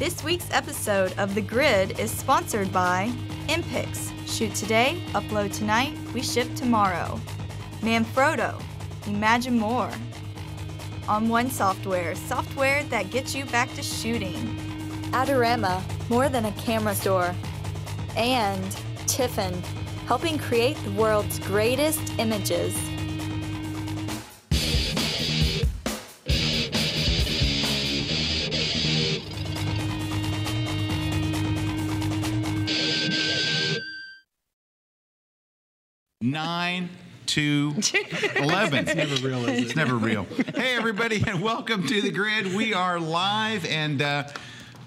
This week's episode of The Grid is sponsored by Impix. Shoot today, upload tonight, we ship tomorrow. Manfrotto, imagine more. On One Software, software that gets you back to shooting. Adorama, more than a camera store. And Tiffin, helping create the world's greatest images. Nine to 11. It's never real, is it? It's never real. Hey, everybody, and welcome to The Grid. We are live, and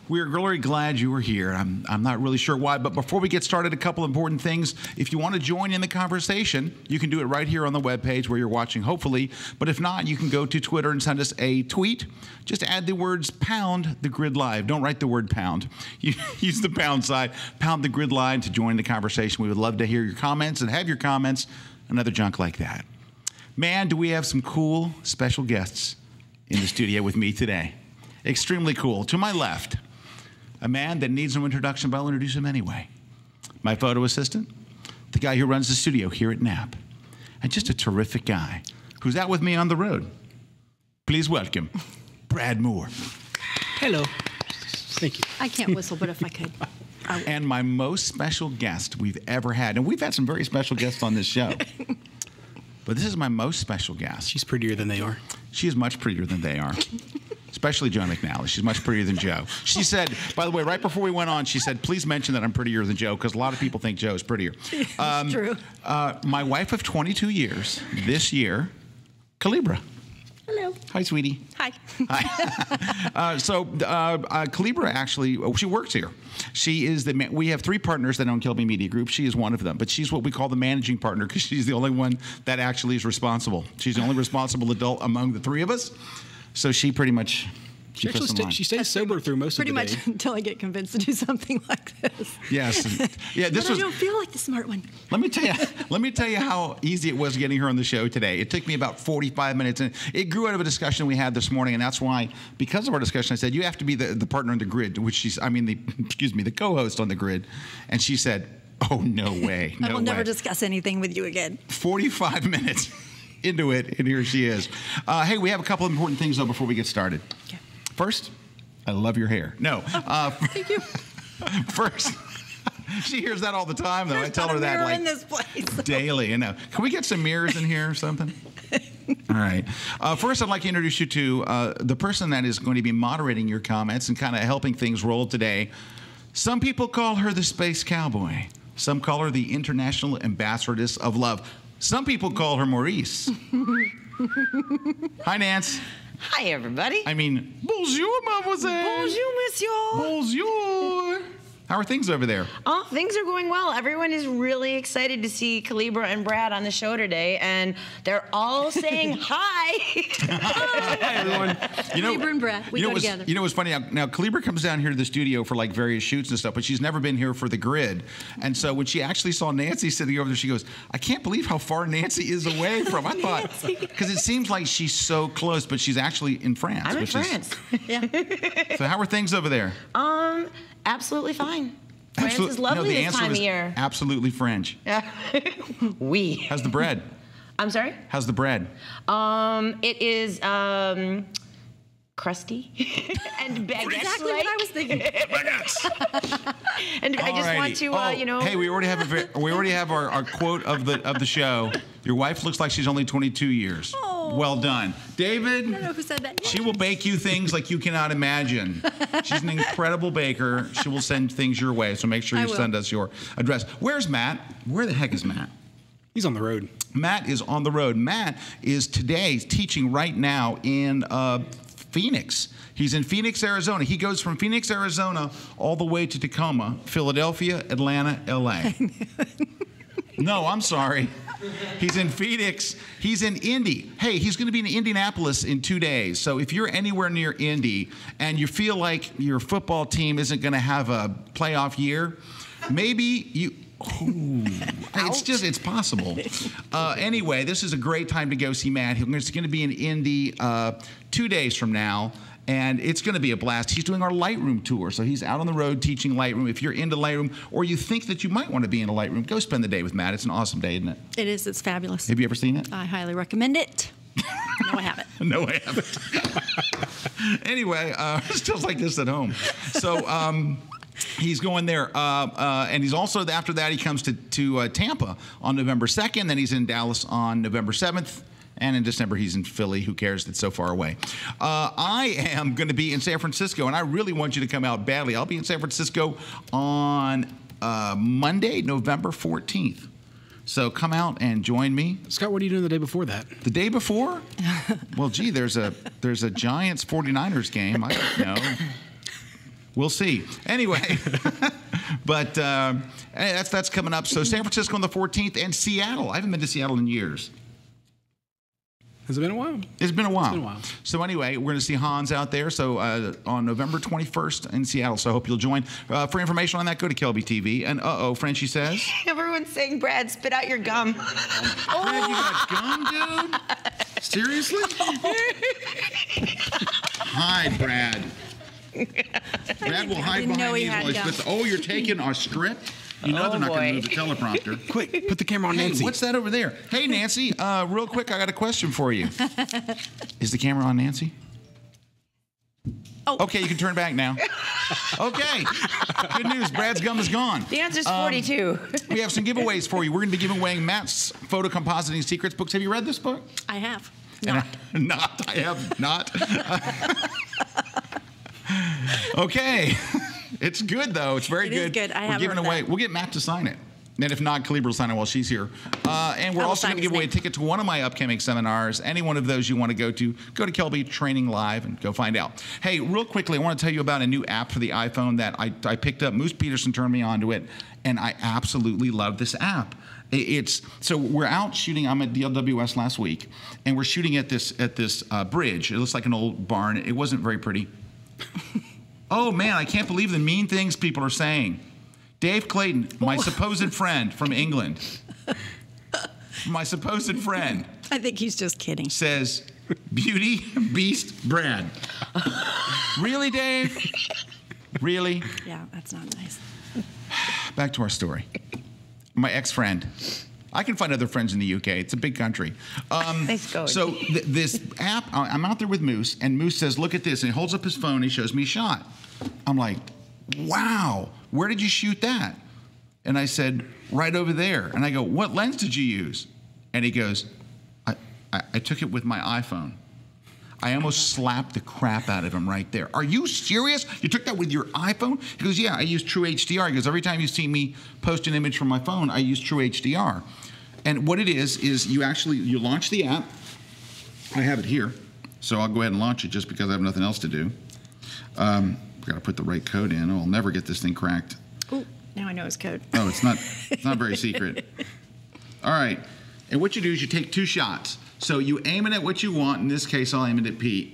we're really glad you were here. I'm not really sure why, but before we get started, a couple important things. If you want to join in the conversation, you can do it right here on the webpage where you're watching, hopefully. But if not, you can go to Twitter and send us a tweet. Just add the words pound the grid live. Don't write the word pound. You use the pound sign, pound the grid live to join the conversation. We would love to hear your comments and have your comments and other junk like that. Man, do we have some cool special guests in the studio with me today. Extremely cool. To my left, a man that needs no introduction, but I'll introduce him anyway. My photo assistant, the guy who runs the studio here at Knapp, and just a terrific guy who's out with me on the road. Please welcome Brad Moore. Hello. Thank you. I can't whistle, but if I could. And my most special guest we've ever had, and we've had some very special guests on this show, but this is my most special guest. She's prettier than they are. She is much prettier than they are. Especially Joe McNally. She's much prettier than Joe. She said, by the way, right before we went on, she said, please mention that I'm prettier than Joe, because a lot of people think Joe is prettier. It's true. My wife of 22 years, this year, Calibra. Hello. Hi, sweetie. Hi. Hi. Calibra actually, she works here. She is we have three partners that own Kill Me Media Group. She is one of them, but she's what we call the managing partner because she's the only one that actually is responsible. She's the only responsible adult among the three of us. So she pretty much. She stays sober through most of the day. Pretty much until I get convinced to do something like this. Yes. Yeah. But I don't feel like the smart one. Let me tell you how easy it was getting her on the show today. It took me about 45 minutes, and it grew out of a discussion we had this morning, and that's why, because of our discussion, I said you have to be the partner on the grid, the co-host on the grid, and she said, "Oh, no way, no I will way." never discuss anything with you again. 45 minutes into it, and here she is. Hey, we have a couple of important things though before we get started. Okay. First, I love your hair. No. Thank you. First, she hears that all the time, though. There's I tell her that in this place. daily. You know. Can we get some mirrors in here or something? All right. First, I'd like to introduce you to the person that is going to be moderating your comments and kind of helping things roll today. Some people call her the Space Cowboy. Some call her the International Ambassadress of Love. Some people call her Maurice. Hi, Nance. Hi, everybody. I mean, bonjour, mademoiselle. Bonjour, monsieur. Bonjour. How are things over there? Oh, things are going well. Everyone is really excited to see Calibra and Brad on the show today, and they're all saying hi. Hi, everyone. Calibra and Brad, we go together. You know what's funny? Now, Calibra comes down here to the studio for like various shoots and stuff, but she's never been here for the grid. And so when she actually saw Nancy sitting over there, she goes, I can't believe how far Nancy is away from. I thought, because it seems like she's so close, but she's actually in France. I'm in France. Yeah. So how are things over there? Absolutely fine. France is lovely the this answer time is of year. Absolutely French. Oui. How's the bread? I'm sorry? How's the bread? It is crusty and baguette. Exactly what I was thinking. And I just want to, Hey, we already have our quote of the show. Your wife looks like she's only 22 years. Oh. Well done, David. I don't know who said that. She will bake you things like you cannot imagine. She's an incredible baker. She will send things your way. So make sure you send us your address. Where's Matt? Where the heck is Matt? He's on the road. Matt is on the road. Matt is today teaching right now in Phoenix. He's in Phoenix, Arizona. He goes from Phoenix, Arizona, all the way to Tacoma, Philadelphia, Atlanta, L.A. No, I'm sorry. He's in Phoenix. He's in Indy. Hey, he's going to be in Indianapolis in 2 days. So if you're anywhere near Indy and you feel like your football team isn't going to have a playoff year, maybe you... Ooh, it's possible. Anyway, this is a great time to go see Matt. He's going to be in Indy 2 days from now. and it's going to be a blast. He's doing our Lightroom tour, so he's out on the road teaching Lightroom. If you're into Lightroom, or you think that you might want to be into Lightroom, go spend the day with Matt. It's an awesome day, isn't it? It is. It's fabulous. Have you ever seen it? I highly recommend it. No, I haven't. No, I haven't. Anyway, still like this at home. So he's going there, and he's also, after that, he comes to Tampa on November 2nd. Then he's in Dallas on November 7th. And in December, he's in Philly. Who cares? It's so far away. I am going to be in San Francisco, and I really want you to come out badly. I'll be in San Francisco on Monday, November 14th. So come out and join me. Scott, what are you doing the day before that? The day before? Well, gee, there's a Giants 49ers game. I don't know. We'll see. Anyway, but that's coming up. So San Francisco on the 14th and Seattle. I haven't been to Seattle in years. Has it been a while? It's been a while. It's been a while. So anyway, we're going to see Hans out there. So on November 21st in Seattle. So I hope you'll join. For information on that, go to Kelby TV. And Frenchie says. Everyone's saying, Brad, spit out your gum. Brad, you got gum, dude? Seriously? Hide, Brad. Brad will hide behind these while he spits. Oh, you're taking our script? You know they're not going to move the teleprompter. Quick, put the camera on Nancy. Hey, what's that over there? Hey, Nancy, real quick, I got a question for you. Is the camera on Nancy? Oh. Okay, you can turn back now. Okay. Good news. Brad's gum is gone. The answer's 42. We have some giveaways for you. We're going to be giving away Matt's Photo Compositing Secrets books. Have you read this book? I have. I have not. Okay. It's good, though. It's very good. It is good. I We're giving away. We'll get Matt to sign it. And if not, Calibra will sign it while she's here. And we're also going to give away a ticket to one of my upcoming seminars. Any one of those you want to go to Kelby Training Live and go find out. Hey, real quickly, I want to tell you about a new app for the iPhone that I picked up. Moose Peterson turned me onto it, and I absolutely love this app. So we're out shooting. I'm at DLWS last week, and we're shooting at this bridge. It looks like an old barn. It wasn't very pretty. Oh man, I can't believe the mean things people are saying. Dave Clayton, my supposed friend from England, my supposed friend. I think he's just kidding. Says, Beauty Beast Brad. Really, Dave? Really? Yeah, that's not nice. Back to our story. My ex-friend. I can find other friends in the UK. It's a big country. Nice going. So this app, I'm out there with Moose, and Moose says, look at this. And he holds up his phone, and he shows me a shot. I'm like, wow, where did you shoot that? And I said, right over there. And I go, what lens did you use? And he goes, I took it with my iPhone. I almost slapped the crap out of him right there. Are you serious? You took that with your iPhone? He goes, yeah, I use True HDR. He goes, every time you see me post an image from my phone, I use True HDR. And what it is you launch the app. I have it here, so I'll go ahead and launch it just because I have nothing else to do. Got to put the right code in. I'll never get this thing cracked. Ooh, now I know his code. Oh, it's not very secret. All right. And what you do is you take two shots. So you aim it at what you want. In this case, I'll aim it at Pete.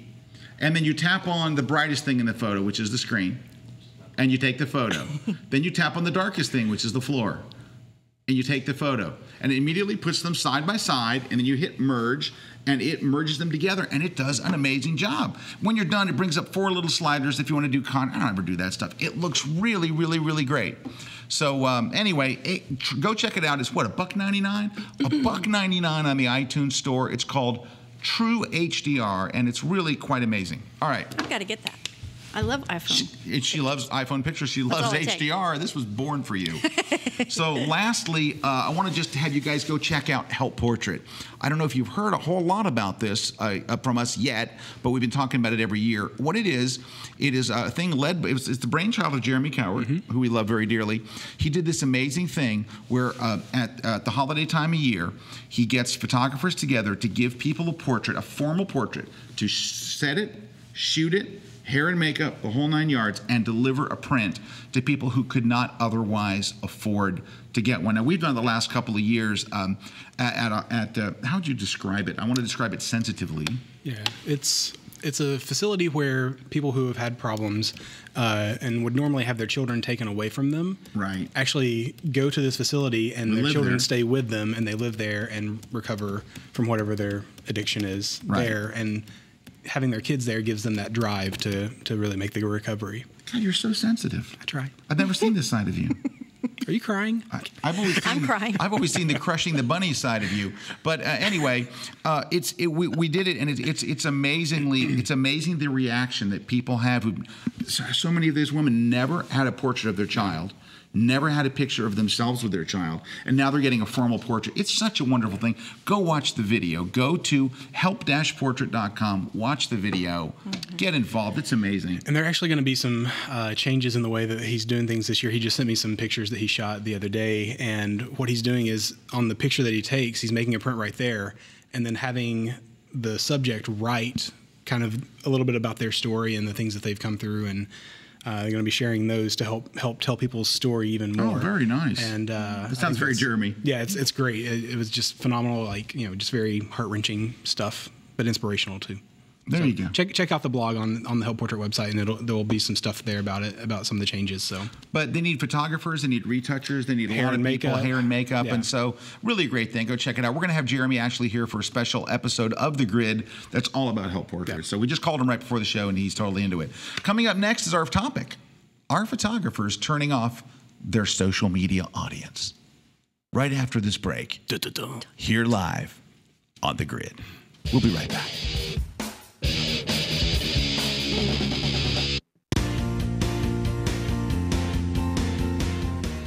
And then you tap on the brightest thing in the photo, which is the screen. And you take the photo. Then you tap on the darkest thing, which is the floor. And you take the photo. And it immediately puts them side by side. And then you hit merge. And it merges them together. And it does an amazing job. When you're done, it brings up 4 little sliders if you want to do I don't ever do that stuff. It looks really, really, really great. So anyway, go check it out. It's what, $1.99? $1.99 on the iTunes store. It's called True HDR, and it's really quite amazing. All right. I've got to get that. I love iPhone. She loves iPhone pictures. She loves HDR. This was born for you. So lastly, I want to just have you guys go check out Help Portrait. I don't know if you've heard a whole lot about this from us yet, but we've been talking about it every year. What it is a thing led by, it's the brainchild of Jeremy Coward, who we love very dearly. He did this amazing thing where at the holiday time of year, he gets photographers together to give people a formal portrait, to set it, shoot it, hair and makeup, the whole 9 yards, and deliver a print to people who could not otherwise afford to get one. Now, we've done the last couple of years how would you describe it? I want to describe it sensitively. Yeah, it's a facility where people who have had problems and would normally have their children taken away from them actually go to this facility, and their children stay with them, and they live there and recover from whatever their addiction is there. And having their kids there gives them that drive to really make the recovery. God, you're so sensitive. I try. I've never seen this side of you. Are you crying? I'm crying. I've always seen the crushing the bunny side of you. But anyway, we did it, and it's amazing the reaction that people have. So many of these women never had a portrait of their child, never had a picture of themselves with their child, and now they're getting a formal portrait. It's such a wonderful thing. Go watch the video. Go to help-portrait.com. Watch the video. Get involved. It's amazing. And there are actually going to be some changes in the way that he's doing things this year. He just sent me some pictures that he shot the other day, and what he's doing is on the picture that he takes, he's making a print right there, and then having the subject write kind of a little bit about their story and the things that they've come through, and they're going to be sharing those to help tell people's story even more. Oh, very nice. And it sounds very Jeremy. Yeah, it's great. It was just phenomenal, like, just very heart-wrenching stuff, but inspirational too. There you go. Check out the blog on the Help Portrait website, and there will be some stuff there about some of the changes. So, but they need photographers, they need retouchers, they need hair a lot of people, makeup. Hair and makeup, Yeah. and so really a great thing. Go check it out. We're going to have Jeremy actually here for a special episode of The Grid that's all about Help Portrait. Yeah. So we just called him right before the show, and he's totally into it. Coming up next is our topic: are photographers turning off their social media audience? Right after this break, here live on The Grid. We'll be right back.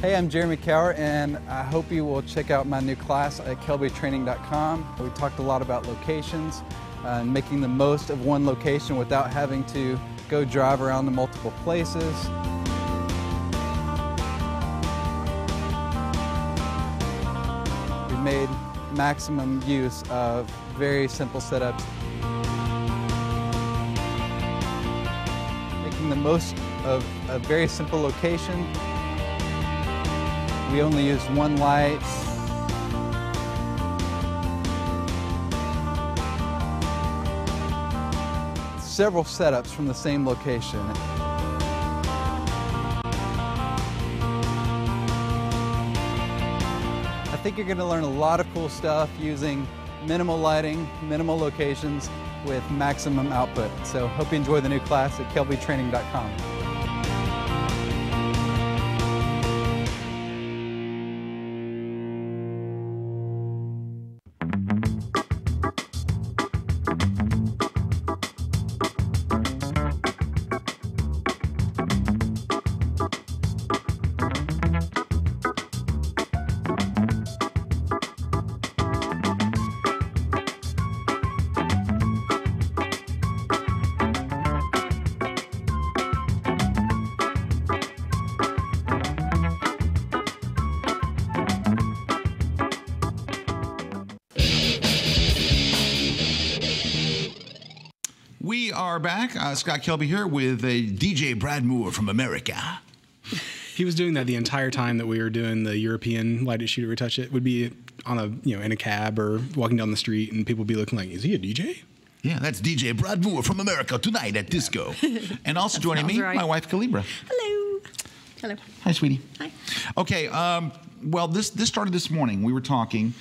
Hey, I'm Jeremy Cower, and I hope you will check out my new class at kelbytraining.com. We talked a lot about locations and making the most of one location without having to go drive around to multiple places. We made maximum use of very simple setups. Making the most of a very simple location. We only used one light. Several setups from the same location. I think you're going to learn a lot of cool stuff using minimal lighting, minimal locations with maximum output. So hope you enjoy the new class at kelbytraining.com. We are back. Scott Kelby here with DJ Brad Moore from America. He was doing that the entire time that we were doing the European Light It, Shoot It, Retouch It. Would be on in a cab or walking down the street, and people would be looking like, is he a DJ? Yeah, that's DJ Brad Moore from America tonight at Disco. And also joining me, right. my wife, Calibra. Hello. Hello. Hi, sweetie. Hi. Okay, well, this started this morning. We were talking,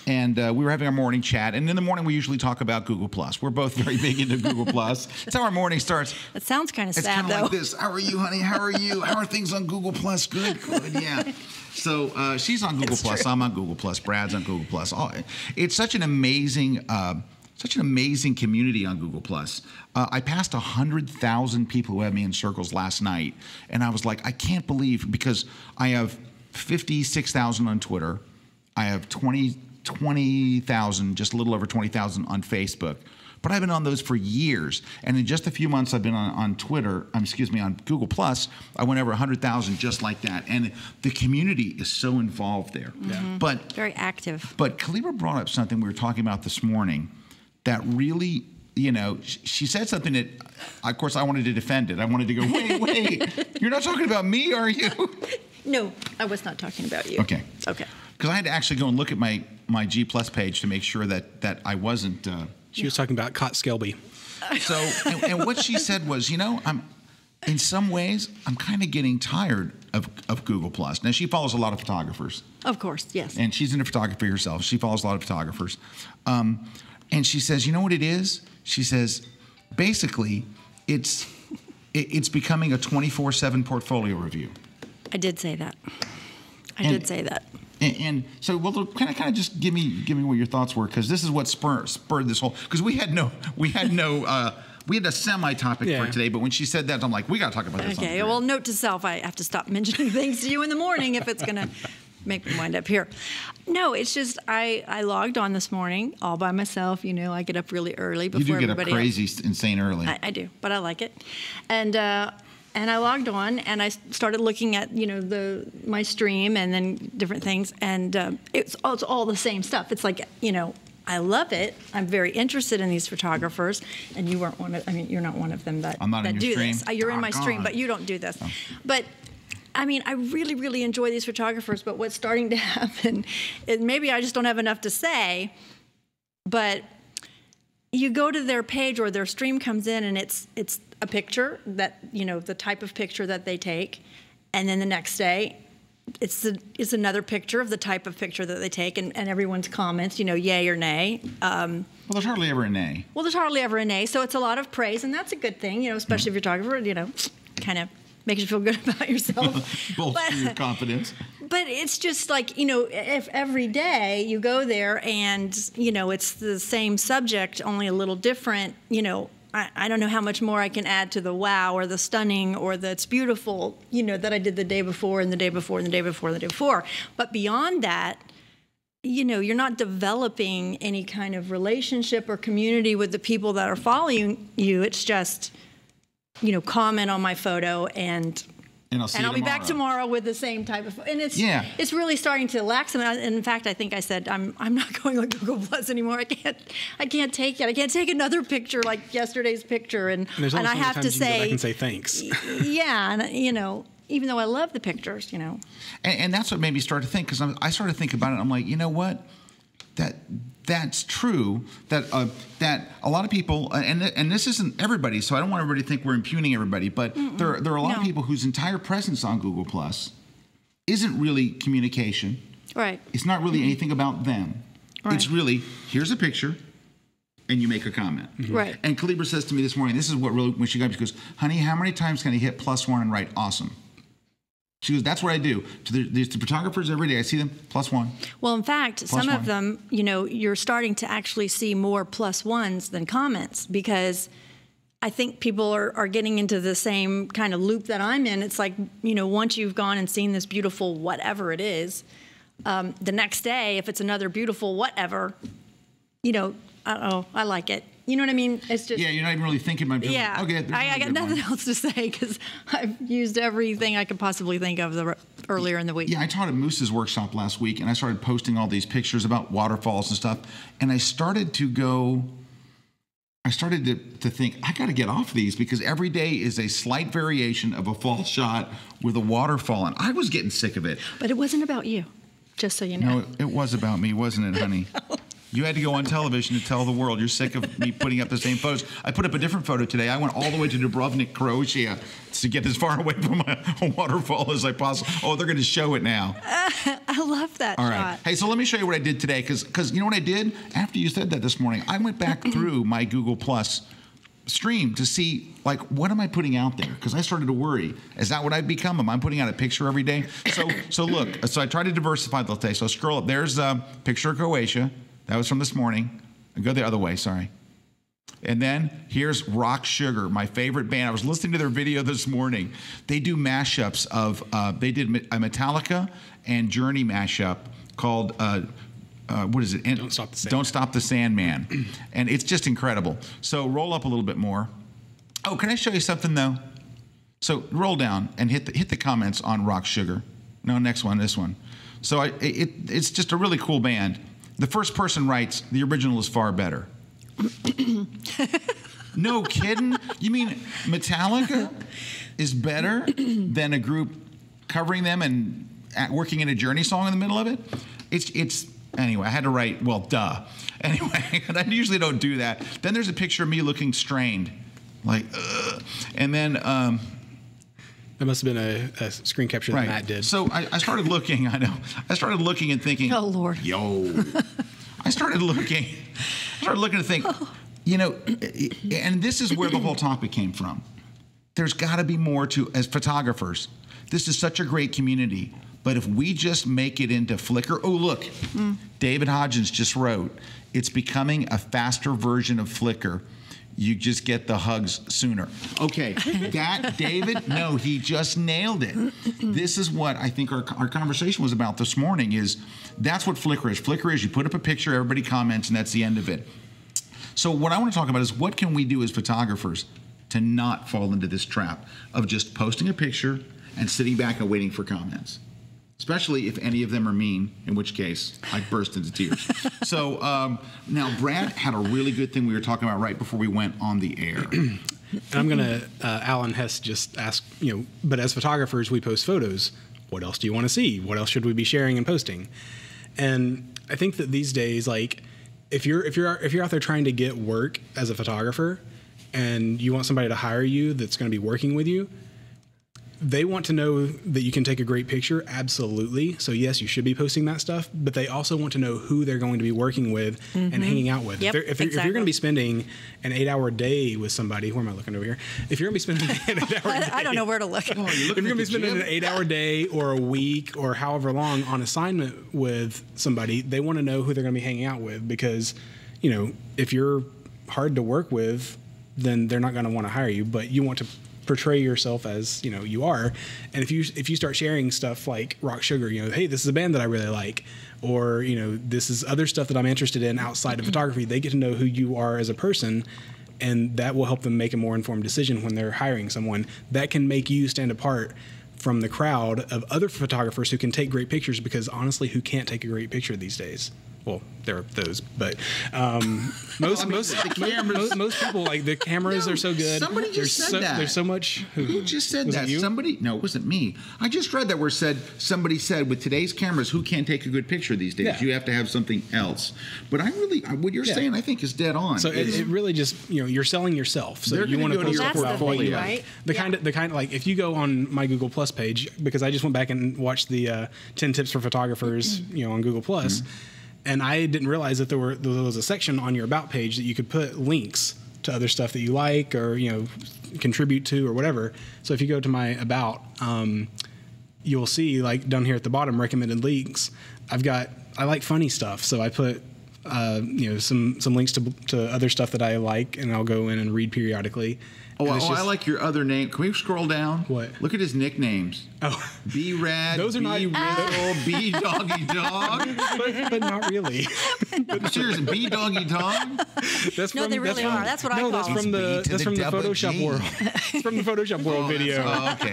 and we were having our morning chat. And in the morning, we usually talk about Google+. We're both very big into Google+. That's how our morning starts. That sounds kind of It's sad, kind of though. like this. How are you, honey? How are you? How are things on Google+? Good, yeah. So she's on Google+. I'm on Google+. Brad's on Google+. It's such an amazing community on Google+. I passed 100,000 people who had me in circles last night, and I was like, I can't believe, because I have 56,000 on Twitter. I have 20,000, just a little over 20,000 on Facebook. But I've been on those for years. And in just a few months I've been on Twitter, on Google+, I went over 100,000 just like that. And the community is so involved there. Mm-hmm. But very active. But Calibra brought up something we were talking about this morning that really, she said something that, of course, I wanted to defend it. I wanted to go, wait, you're not talking about me, are you? No, I was not talking about you. Okay. Okay. Because I had to actually go and look at my G+ page to make sure that I wasn't. She was talking about Cot Skelby. So, and what she said was, in some ways, I'm kind of getting tired of Google+. Now, she follows a lot of photographers. Of course, yes. And she's into photography herself. She follows a lot of photographers. And she says, you know what it is? She says, basically, it's becoming a 24/7 portfolio review. I did say that. I did say that. And so, well, kind of just give me what your thoughts were, because this is what spurred this whole. Because we had a semi-topic for today, but when she said that, I'm like, we got to talk about this. Okay. Well, note to self: I have to stop mentioning things to you in the morning if it's going to make me wind up here. No, it's just I logged on this morning all by myself. You know, I get up really early before everybody else. You do get up crazy, insane early. I do, but I like it. And I logged on and I started looking at, you know, my stream and then different things, and it's all the same stuff. It's like, you know, I love it. I'm very interested in these photographers, and you weren't one of. I mean, you're not one of them that I'm not in your do stream. this. You're in my stream, but you don't do this. Oh. But I mean, I really, really enjoy these photographers. But what's starting to happen is maybe I just don't have enough to say, but you go to their page or their stream comes in, and it's a picture that, you know, the type of picture that they take, and then the next day it's another picture of the type of picture that they take, and everyone's comments, you know, yay or nay. Well, there's hardly ever a nay. Well, there's hardly ever a nay, so it's a lot of praise, and that's a good thing, you know, especially if you're a photographer, you know, kind of makes you feel good about yourself. Bolster your confidence. But it's just like, you know, if every day you go there and, you know, it's the same subject, only a little different, you know, I don't know how much more I can add to the wow or the stunning or the it's beautiful, you know, that I did the day before and the day before and the day before and the day before. But beyond that, you know, you're not developing any kind of relationship or community with the people that are following you. It's just, you know, comment on my photo and I'll be back tomorrow with the same type of, and it's really starting to lax. And in fact, I think I said I'm not going on Google Plus anymore. I can't take it. I can't take another picture like yesterday's picture, and I have to say, I can say thanks. Yeah, and you know, even though I love the pictures, you know. And that's what made me start to think, because I started to think about it. I'm like, you know what, that's true, that a lot of people, and this isn't everybody, so I don't want everybody to think we're impugning everybody, but there are a lot of people whose entire presence on Google Plus isn't really communication. Right. It's not really anything about them. Right. It's really, here's a picture, and you make a comment. Mm-hmm. Right. And Calibra says to me this morning, this is what really, when she got me, she goes, honey, how many times can I hit +1 and write awesome? She goes, that's what I do. To the photographers every day, I see them, +1. Well, in fact, some of them, you know, you're starting to actually see more +1s than comments, because I think people are getting into the same kind of loop that I'm in. It's like, you know, once you've gone and seen this beautiful whatever it is, the next day, if it's another beautiful whatever, you know, I like it. You know what I mean? It's just, yeah, you're not even really thinking about it. Yeah, okay, I got nothing else to say, because I've used everything I could possibly think of earlier in the week. Yeah, I taught at Moose's workshop last week, and I started posting all these pictures about waterfalls and stuff, and I started to think, I got to get off these, because every day is a slight variation of a fall shot with a waterfall, and I was getting sick of it. But it wasn't about you, just so you know. No, it was about me, wasn't it, honey? No. You had to go on television to tell the world you're sick of me putting up the same photos. I put up a different photo today. I went all the way to Dubrovnik, Croatia, to get as far away from a waterfall as I possibly. Oh, they're going to show it now. I love that all shot. Right. Hey, so let me show you what I did today, because you know what I did? After you said that this morning, I went back through my Google Plus stream to see, like, what am I putting out there? Because I started to worry. Is that what I've become? Am I putting out a picture every day? So look, so I tried to diversify the day. So scroll up. There's a picture of Croatia. That was from this morning. I go the other way, sorry. And then here's Rock Sugar, my favorite band. I was listening to their video this morning. They do mashups of, they did a Metallica and Journey mashup called, what is it? Don't Stop the Sandman. Don't Stop the Sandman. And it's just incredible. So roll up a little bit more. Oh, can I show you something, though? So roll down and hit the comments on Rock Sugar. No, next one, this one. So it's just a really cool band. The first person writes, the original is far better. No kidding? You mean Metallica is better than a group covering them and working in a Journey song in the middle of it? It's anyway, I had to write, well, duh. Anyway, and I usually don't do that. Then there's a picture of me looking strained. Like, and then... That must have been a screen capture that Matt did. So I started looking, I know. I started looking and thinking, oh, Lord. Yo. I started looking to think, You know, and this is where the whole topic came from. There's got to be more to, as photographers. This is such a great community. But if we just make it into Flickr, oh, look, David Hodgins just wrote, it's becoming a faster version of Flickr. You just get the hugs sooner. Okay, that, David, no, he just nailed it. This is what I think our conversation was about this morning is that's what Flickr is. Flickr is you put up a picture, everybody comments, and that's the end of it. So what I want to talk about is what can we do as photographers to not fall into this trap of just posting a picture and sitting back and waiting for comments, especially if any of them are mean, in which case I burst into tears. So now Brad had a really good thing we were talking about right before we went on the air. And I'm going to, Alan Hess just asked, but as photographers, we post photos. What else do you want to see? What else should we be sharing and posting? And I think that these days, like, if you're out there trying to get work as a photographer and you want somebody to hire you that's going to be working with you, they want to know that you can take a great picture, absolutely. So yes, you should be posting that stuff, but they also want to know who they're going to be working with and hanging out with. Yep, if you're going to be spending an 8-hour day with somebody, where am I looking over here? If you're going to be spending an 8-hour day, I don't know where to look. if you're going to be spending an 8-hour day or a week or however long on assignment with somebody, they want to know who they're going to be hanging out with because, if you're hard to work with, then they're not going to want to hire you, but you want to portray yourself as you are. And if you start sharing stuff like Rock Sugar, hey, this is a band that I really like, or this is other stuff that I'm interested in outside of photography, they get to know who you are as a person, and that will help them make a more informed decision when they're hiring someone. That can make you stand apart from the crowd of other photographers who can take great pictures, because honestly, who can't take a great picture these days? Well, there are those, but most people, like, the cameras are so good. Somebody just said that. There's so much. Who just said was that? It you? Somebody? No, it wasn't me. I just read that where somebody said with today's cameras, who can't take a good picture these days? Yeah. You have to have something else. But what you're saying, I think, is dead on. So it really just you're selling yourself. So They're you want to gonna go to post your That's the portfolio. thing, right? The kind like if you go on my Google Plus page, because I just went back and watched the 10 tips for photographers, on Google Plus, and I didn't realize that there was a section on your about page that you could put links to other stuff that you like or contribute to or whatever. So if you go to my about, you'll see, like, down here at the bottom, recommended links. I like funny stuff, so I put some links to other stuff that I like, and I'll go in and read periodically. I like your other name. Can we scroll down? What? Look at his nicknames. Oh, B-Rad, those are not B-Rizzle, B-Doggy Dog. but not really. Seriously, B-Doggy Dog? That's No, they really are. That's what I call that's them. from the It's B to the double Photoshop G. world. It's from the Photoshop world video. Oh, okay.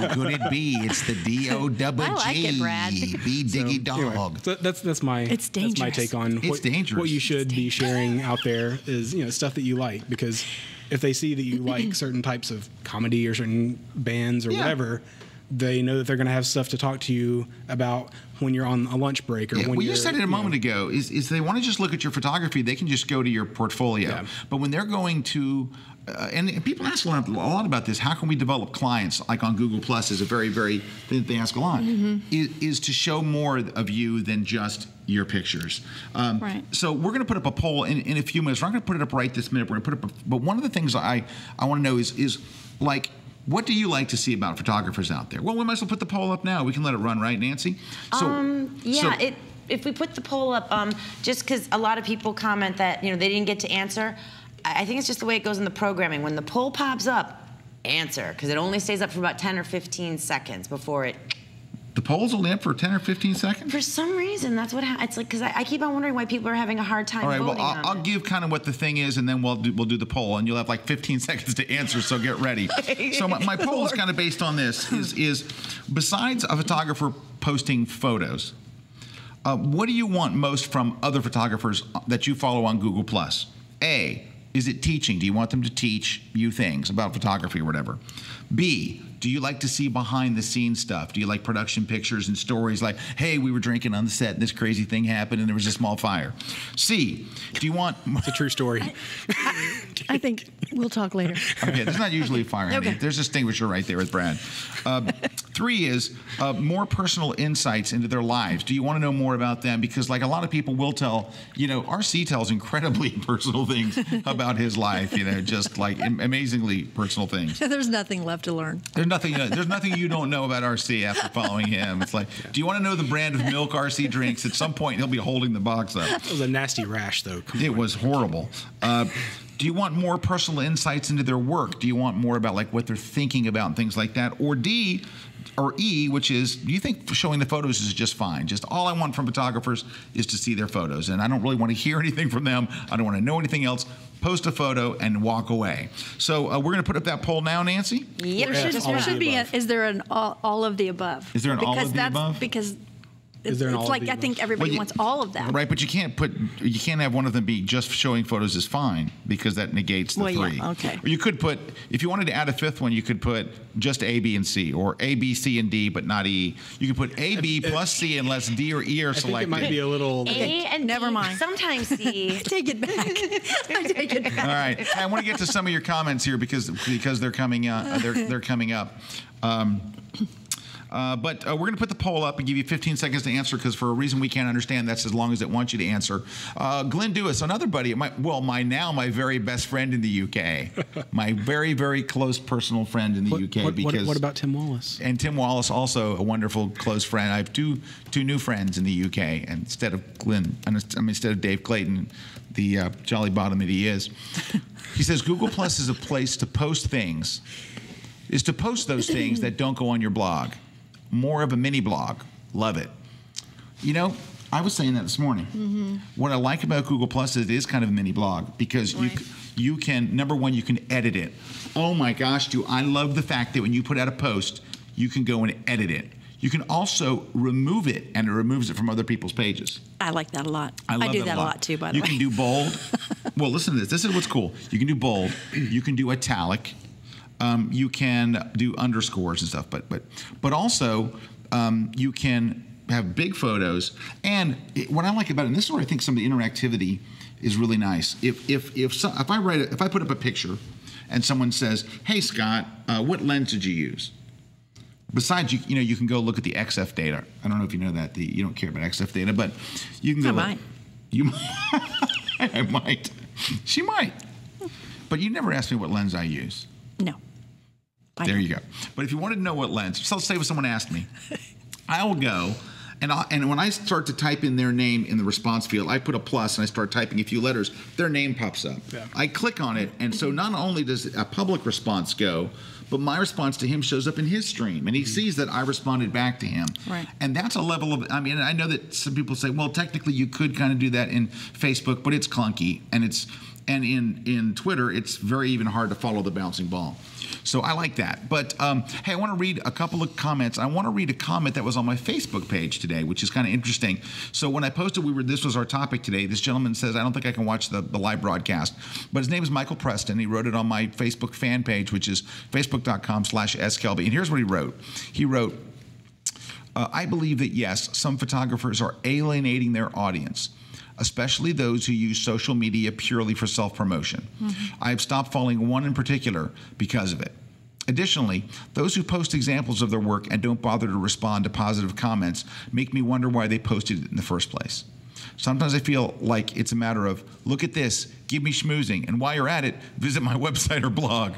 Who could it be? It's the D-O-double-G. I like it, Brad. B-Diggy Anyway, Dog. so that's my It's that's my dangerous. take on It's dangerous. what you should be sharing out there is stuff that you like, because if they see that you like certain types of comedy or certain bands or whatever, they know that they're going to have stuff to talk to you about when you're on a lunch break or when well, you're. you said it a moment ago. Is they want to just look at your photography, they can just go to your portfolio. Yeah. But when they're going to, and people ask a lot about this. How can we develop clients? Like on Google Plus is a very, very they ask a lot. Is to show more of you than just your pictures. Right. So we're going to put up a poll in a few minutes. We're not going to put it up right this minute. We're going to put up. But one of the things I want to know is like, what do you like to see about photographers out there? Well, we might as well put the poll up now. We can let it run, right, Nancy? If we put the poll up, just because a lot of people comment that they didn't get to answer, I think it's just the way it goes in the programming. When the poll pops up, answer, because it only stays up for about 10 or 15 seconds before it. The poll's only up for 10 or 15 seconds? For some reason, that's what it's like. Because I keep on wondering why people are having a hard time All right, voting well, on I'll it. give kind of what the thing is, and then we'll do the poll, and you'll have like 15 seconds to answer, so get ready. So my poll is kind of based on this, is besides a photographer posting photos, what do you want most from other photographers that you follow on Google+? A, is it teaching? Do you want them to teach you things about photography or whatever? B, do you like to see behind the scenes stuff? Do you like production pictures and stories like, hey, we were drinking on the set and this crazy thing happened and there was a small fire? C, do you want... It's a true story. I think we'll talk later. Okay, there's not usually a fire handy. Okay. There's a extinguisher right there with Brad. 3 is more personal insights into their lives. Do you want to know more about them? Because like a lot of people will tell, RC tells incredibly personal things about his life, just like amazingly personal things. There's nothing left to learn. There's nothing you don't know about RC after following him. It's like, do you want to know the brand of milk RC drinks? At some point, he'll be holding the box up. It was a nasty rash, though. It was horrible. Do you want more personal insights into their work? Do you want more about like what they're thinking about and things like that? Or D, or E, which is, do you think showing the photos is just fine? Just all I want from photographers is to see their photos, and I don't really want to hear anything from them. I don't want to know anything else. Post a photo and walk away. So we're going to put up that poll now, Nancy. Yep. There should be. Is there an all of the above? Is there an all of the above? Because Is there an all it's of like the I above? think everybody wants all of that. Right, but you can't have one of them be just showing photos is fine, because that negates the Well, three. yeah, okay. Or you could put, if you wanted to add a fifth one, you could put just A, B, and C, or A, B, C, and D, but not E. You could put A, B plus C unless D or E are I think selected. it might be a little. A and Never D, mind. Sometimes C. Take it back. I take it back. All right, I want to get to some of your comments here because they're coming they're coming up. But we're going to put the poll up and give you 15 seconds to answer, because for a reason we can't understand, that's as long as it wants you to answer. Glenn Dewis, another buddy, my very best friend in the UK, my very, very close personal friend in the UK. What about Tim Wallace? And Tim Wallace, also a wonderful close friend. I have two new friends in the UK, and instead of Dave Clayton, the jolly bottom that he is. He says Google Plus is a place to post things, is to post those things that don't go on your blog. More of a mini blog. Love it. I was saying that this morning. Mm-hmm. What I like about Google Plus is it is kind of a mini blog, because you can, number one, you can edit it. Oh my gosh, do I love the fact that when you put out a post, you can go and edit it. You can also remove it, and it removes it from other people's pages. I like that a lot. I do that a lot too, by the way. You can do bold. Well, listen to this. This is what's cool. You can do bold. You can do italic. You can do underscores and stuff, but also you can have big photos. And what I like about it, and this is where I think some of the interactivity is really nice. If I put up a picture, and someone says, "Hey Scott, what lens did you use?" Besides, you can go look at the XF data. I don't know if you know that. You don't care about XF data, but you can go. I might. You might. I might. She might. But you never asked me what lens I use. No. There you go. But if you wanted to know what lens, so let's say if someone asked me, I will go, and when I start to type in their name in the response field, I put a plus and I start typing a few letters, their name pops up. Yeah. I click on it, and so not only does a public response go, but my response to him shows up in his stream, and he sees that I responded back to him. Right. And that's a level of, I know that some people say, well, technically you could kind of do that in Facebook, but it's clunky, and in Twitter, it's very even hard to follow the bouncing ball. So I like that. But hey, I want to read a couple of comments. I want to read a comment that was on my Facebook page today, which is kind of interesting. So when I posted this was our topic today, this gentleman says, I don't think I can watch the live broadcast. But his name is Michael Preston. He wrote it on my Facebook fan page, which is facebook.com/skelby. And here's what he wrote. He wrote, I believe that, yes, some photographers are alienating their audience, especially those who use social media purely for self-promotion. Mm-hmm. I have stopped following one in particular because of it. Additionally, those who post examples of their work and don't bother to respond to positive comments make me wonder why they posted it in the first place. Sometimes I feel like it's a matter of, look at this, give me schmoozing, and while you're at it, visit my website or blog.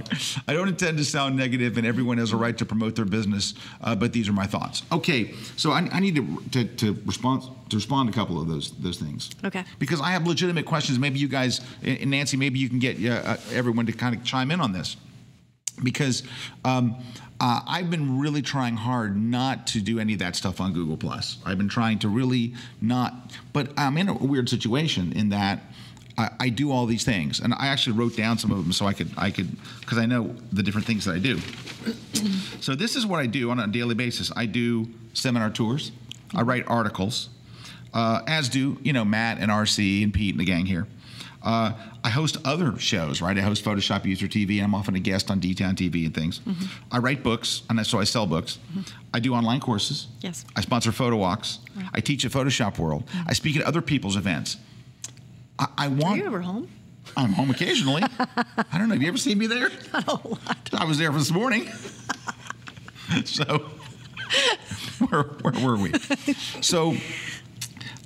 I don't intend to sound negative, and everyone has a right to promote their business, but these are my thoughts. Okay, so I need to respond to a couple of those things. Okay. Because I have legitimate questions. Maybe you guys, and Nancy, maybe you can get everyone to kind of chime in on this. Because I've been really trying hard not to do any of that stuff on Google+. I've been trying to really not, but I'm in a weird situation in that I do all these things, and I actually wrote down some of them so I could, because I know the different things that I do. So this is what I do on a daily basis. I do seminar tours. I write articles, as do Matt and RC and Pete and the gang here. I host other shows, right? I host Photoshop User TV, and I'm often a guest on D-Town TV and things. Mm-hmm. I write books, and so I sell books. Mm-hmm. I do online courses. Yes. I sponsor photo walks. Right. I teach at Photoshop World. Mm-hmm. I speak at other people's events. I want. Are you ever home? I'm home occasionally. I don't know. Have you ever seen me there? Not a lot. I was there this morning. So, where were we? So,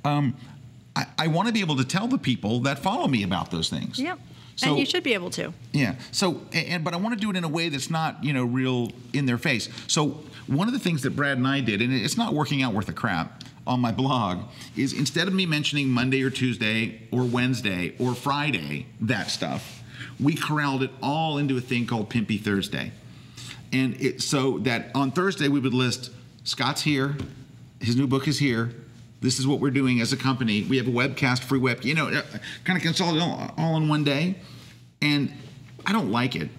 I want to be able to tell the people that follow me about those things. Yep. So, And you should be able to. Yeah. So, but I want to do it in a way that's not, real in their face. So, one of the things that Brad and I did, and it's not working out worth a crap on my blog, is instead of me mentioning Monday or Tuesday or Wednesday or Friday, that stuff, we corralled it all into a thing called Pimpy Thursday. And so that on Thursday we would list, Scott's here, his new book is here, this is what we're doing as a company. We have a webcast, free web, kind of consolidate all in one day. And I don't like it.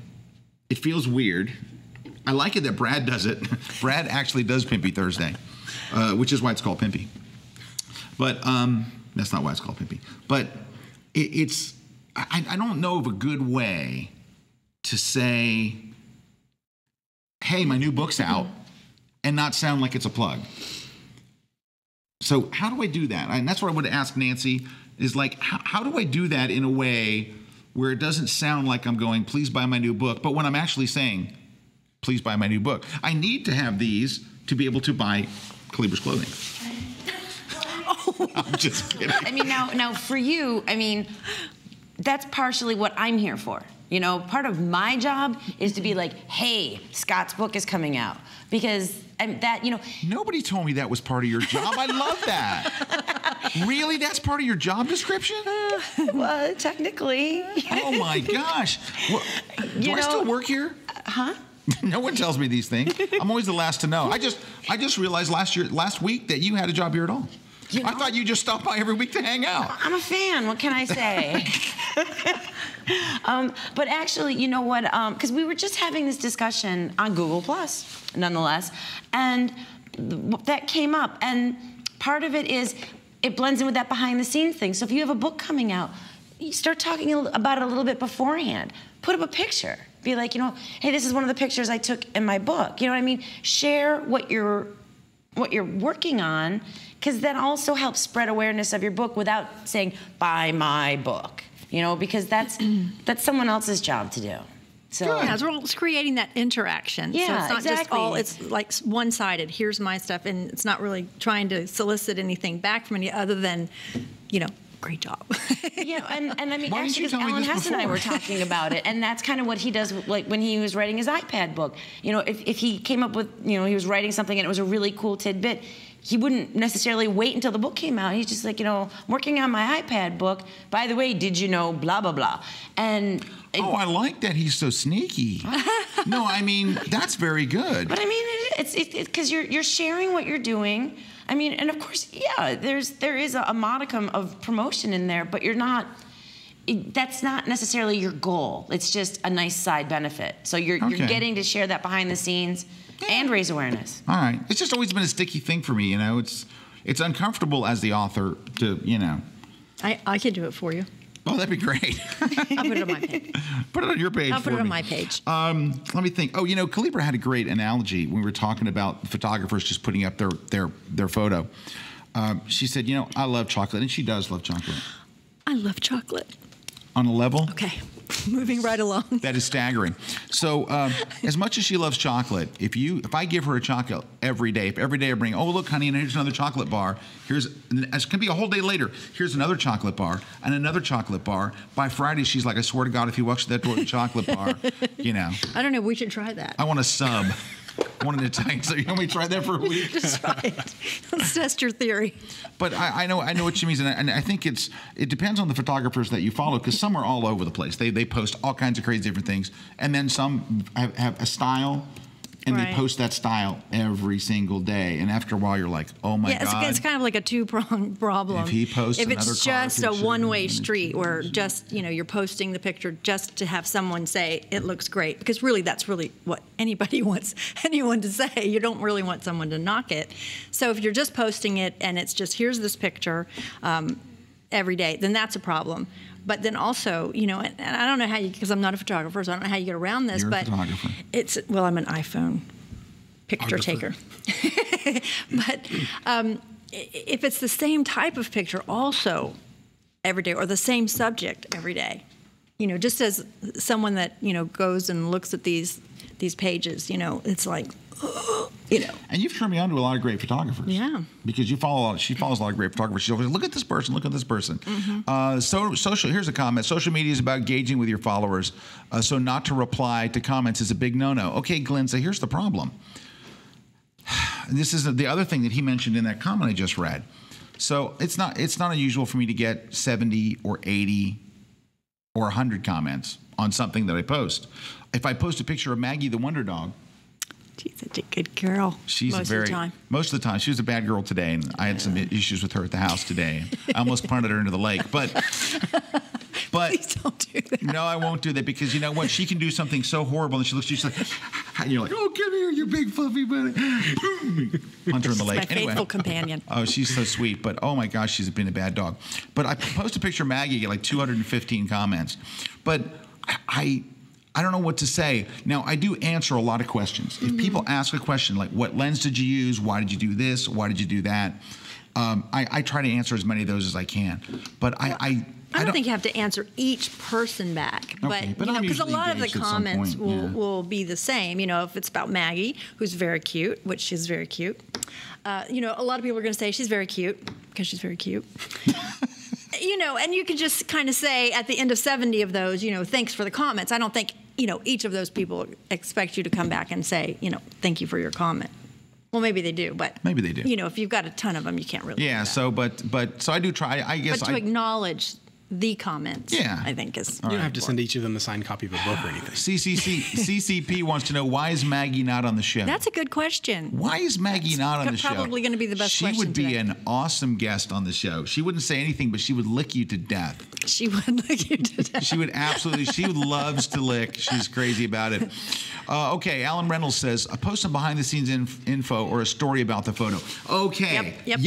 It feels weird. I like it that Brad does it. Brad actually does Pimpy Thursday, which is why it's called Pimpy. But that's not why it's called Pimpy. But I don't know of a good way to say, hey, my new book's out, and not sound like it's a plug. So how do I do that? And that's what I would ask Nancy, is like, how do I do that in a way where it doesn't sound like I'm going, please buy my new book, but when I'm actually saying, please buy my new book. I need to have these to be able to buy Caliber's clothing. I'm just kidding. I mean, now for you, I mean, that's partially what I'm here for. Part of my job is to be like, hey, Scott's book is coming out. Because Nobody told me that was part of your job. I love that. Really? That's part of your job description? Well, technically. Oh, my gosh. Well, do I still work here? Huh? No one tells me these things. I'm always the last to know. I just realized last week that you had a job here at all. I thought you just stopped by every week to hang out. I'm a fan. What can I say? But actually, you know what? Because we were just having this discussion on Google Plus, nonetheless, and that came up. And part of it is it blends in with that behind-the-scenes thing. So if you have a book coming out, you start talking about it a little bit beforehand. Put up a picture. Be like, hey, this is one of the pictures I took in my book. You know what I mean? Share what you're working on, because that also helps spread awareness of your book without saying, buy my book, because that's someone else's job to do. So yeah, it's creating that interaction. Yeah, so it's not exactly. just it's like one-sided. Here's my stuff, and it's not really trying to solicit anything back from any other than, great job. Yeah, and I mean, Why didn't actually, you tell me Alan this Hess and I before? were talking about it, and that's kind of what he does, like when he was writing his iPad book. If he came up with, he was writing something and it was a really cool tidbit, he wouldn't necessarily wait until the book came out. He's just like, I'm working on my iPad book. By the way, did you know blah, blah, blah. And I like that he's so sneaky. No, I mean, that's very good. But I mean, it's because you're sharing what you're doing. I mean, and of course, yeah, there is a modicum of promotion in there, but you're not. That's not necessarily your goal. It's just a nice side benefit. So you're getting to share that behind the scenes and raise awareness. All right. It's just always been a sticky thing for me, It's uncomfortable as the author to, I can do it for you. Oh, that'd be great. I'll put it on my page. Put it on your page. I'll put for it on me. my page. Let me think. Oh, Caliber had a great analogy when we were talking about photographers just putting up their photo. She said, I love chocolate, and she does love chocolate. I love chocolate. On a level? Okay, moving right along. That is staggering. So, as much as she loves chocolate, if I give her a chocolate every day, if every day I bring, oh look, honey, and here's another chocolate bar. It can be a whole day later. Here's another chocolate bar and another chocolate bar. By Friday, she's like, I swear to God, if you walk to that door with a chocolate bar, I don't know. We should try that. I want a sub. I want an Italian. So you want me to try that for a week? Just try it. Let's test your theory. But I know what she means, and I think it depends on the photographers that you follow, because some are all over the place. They post all kinds of crazy different things, and then some have a style, and they post that style every single day. And after a while, you're like, oh my God. It's kind of like a two-pronged problem. If he posts if another it's just car a picture, one-way street where just you're posting the picture just to have someone say it looks great, because really that's really what anybody wants anyone to say. You don't really want someone to knock it. So if you're just posting it and it's just here's this picture every day, then that's a problem. But then also, and I don't know how because I'm not a photographer, so I don't know how you get around this. You're but a photographer. I'm an iPhone picture taker. But if it's the same type of picture also every day, or the same subject every day, just as someone that, goes and looks at these pages, it's like, And you've turned me on to a lot of great photographers. Yeah. Because she follows a lot of great photographers. She's always, look at this person, look at this person. Social. Here's a comment. Social media is about engaging with your followers. So not to reply to comments is a big no-no. Okay, Glenn, so here's the problem. This is the other thing that he mentioned in that comment I just read. So it's not unusual for me to get 70 or 80 or 100 comments on something that I post. If I post a picture of Maggie the Wonder Dog, she's such a good girl. She's most of the time. Most of the time. She was a bad girl today, and I had some issues with her at the house today. I almost punted her into the lake, but Please don't do that. No, I won't do that, because you know what? She can do something so horrible, and she's like, and you're like, oh, come here, you big fluffy buddy. Boom. Punt her in the lake. My faithful companion. Oh, she's so sweet, but oh my gosh, she's been a bad dog. But I post a picture of Maggie, get like 215 comments, but I don't know what to say. Now, I do answer a lot of questions. If people ask a question like, what lens did you use? Why did you do this? Why did you do that? I try to answer as many of those as I can. But I don't think you have to answer each person back, Okay, but I'm because a usually lot of the engaged at some comments point, yeah. will be the same. If it's about Maggie, who's very cute, which she's very cute. A lot of people are going to say she's very cute because she's very cute. And you can just kind of say at the end of 70 of those, thanks for the comments. I don't think, each of those people expect you to come back and say, thank you for your comment. Well, maybe they do, but maybe they do. If you've got a ton of them, you can't really. Yeah. do that. So I do try. I guess. But to acknowledge the comments, Yeah. I think is. You don't have to send each of them a signed copy of a book or anything. CCP wants to know, why is Maggie not on the show? That's a good question. Why is Maggie not on the show? Probably going to be the best question She would be today. an awesome guest on the show. She wouldn't say anything, but she would lick you to death. She would lick you to death. She would absolutely. She loves to lick. She's crazy about it. Okay, Alan Reynolds says, post some behind-the-scenes info or a story about the photo. Okay. Yep.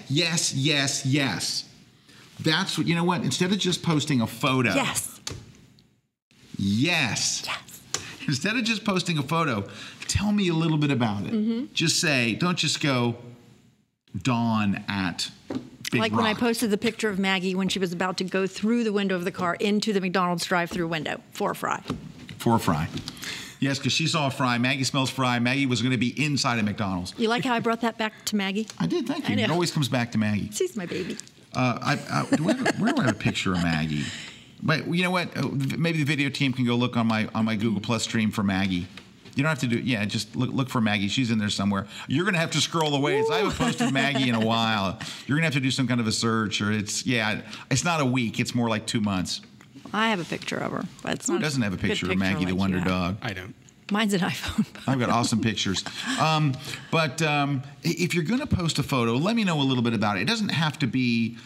Yes. That's what, you know what? Instead of just posting a photo. Yes. Instead of just posting a photo, tell me a little bit about it. Just say, don't just go, Dawn at Big Like Rock. when I posted the picture of Maggie when she was about to go through the window of the car into the McDonald's drive-through window for a fry. For a fry. Yes, because she saw a fry. Maggie smells fry. Maggie was going to be inside of McDonald's. You like how I brought that back to Maggie? I did, thank you. I know. It always comes back to Maggie. She's my baby. Where do I have a picture of Maggie? But you know what? Maybe the video team can go look on my Google Plus stream for Maggie. You don't have to do it. Yeah, just look for Maggie. She's in there somewhere. You're going to have to scroll away. I haven't posted Maggie in a while. You're going to have to do some kind of a search, or it's not a week. It's more like 2 months. I have a picture of her. But it's Who not doesn't have a good picture of Maggie the like Wonder you have. Dog? I don't. Mine's an iPhone. I've got awesome pictures. If you're going to post a photo, let me know a little bit about it. It doesn't have to be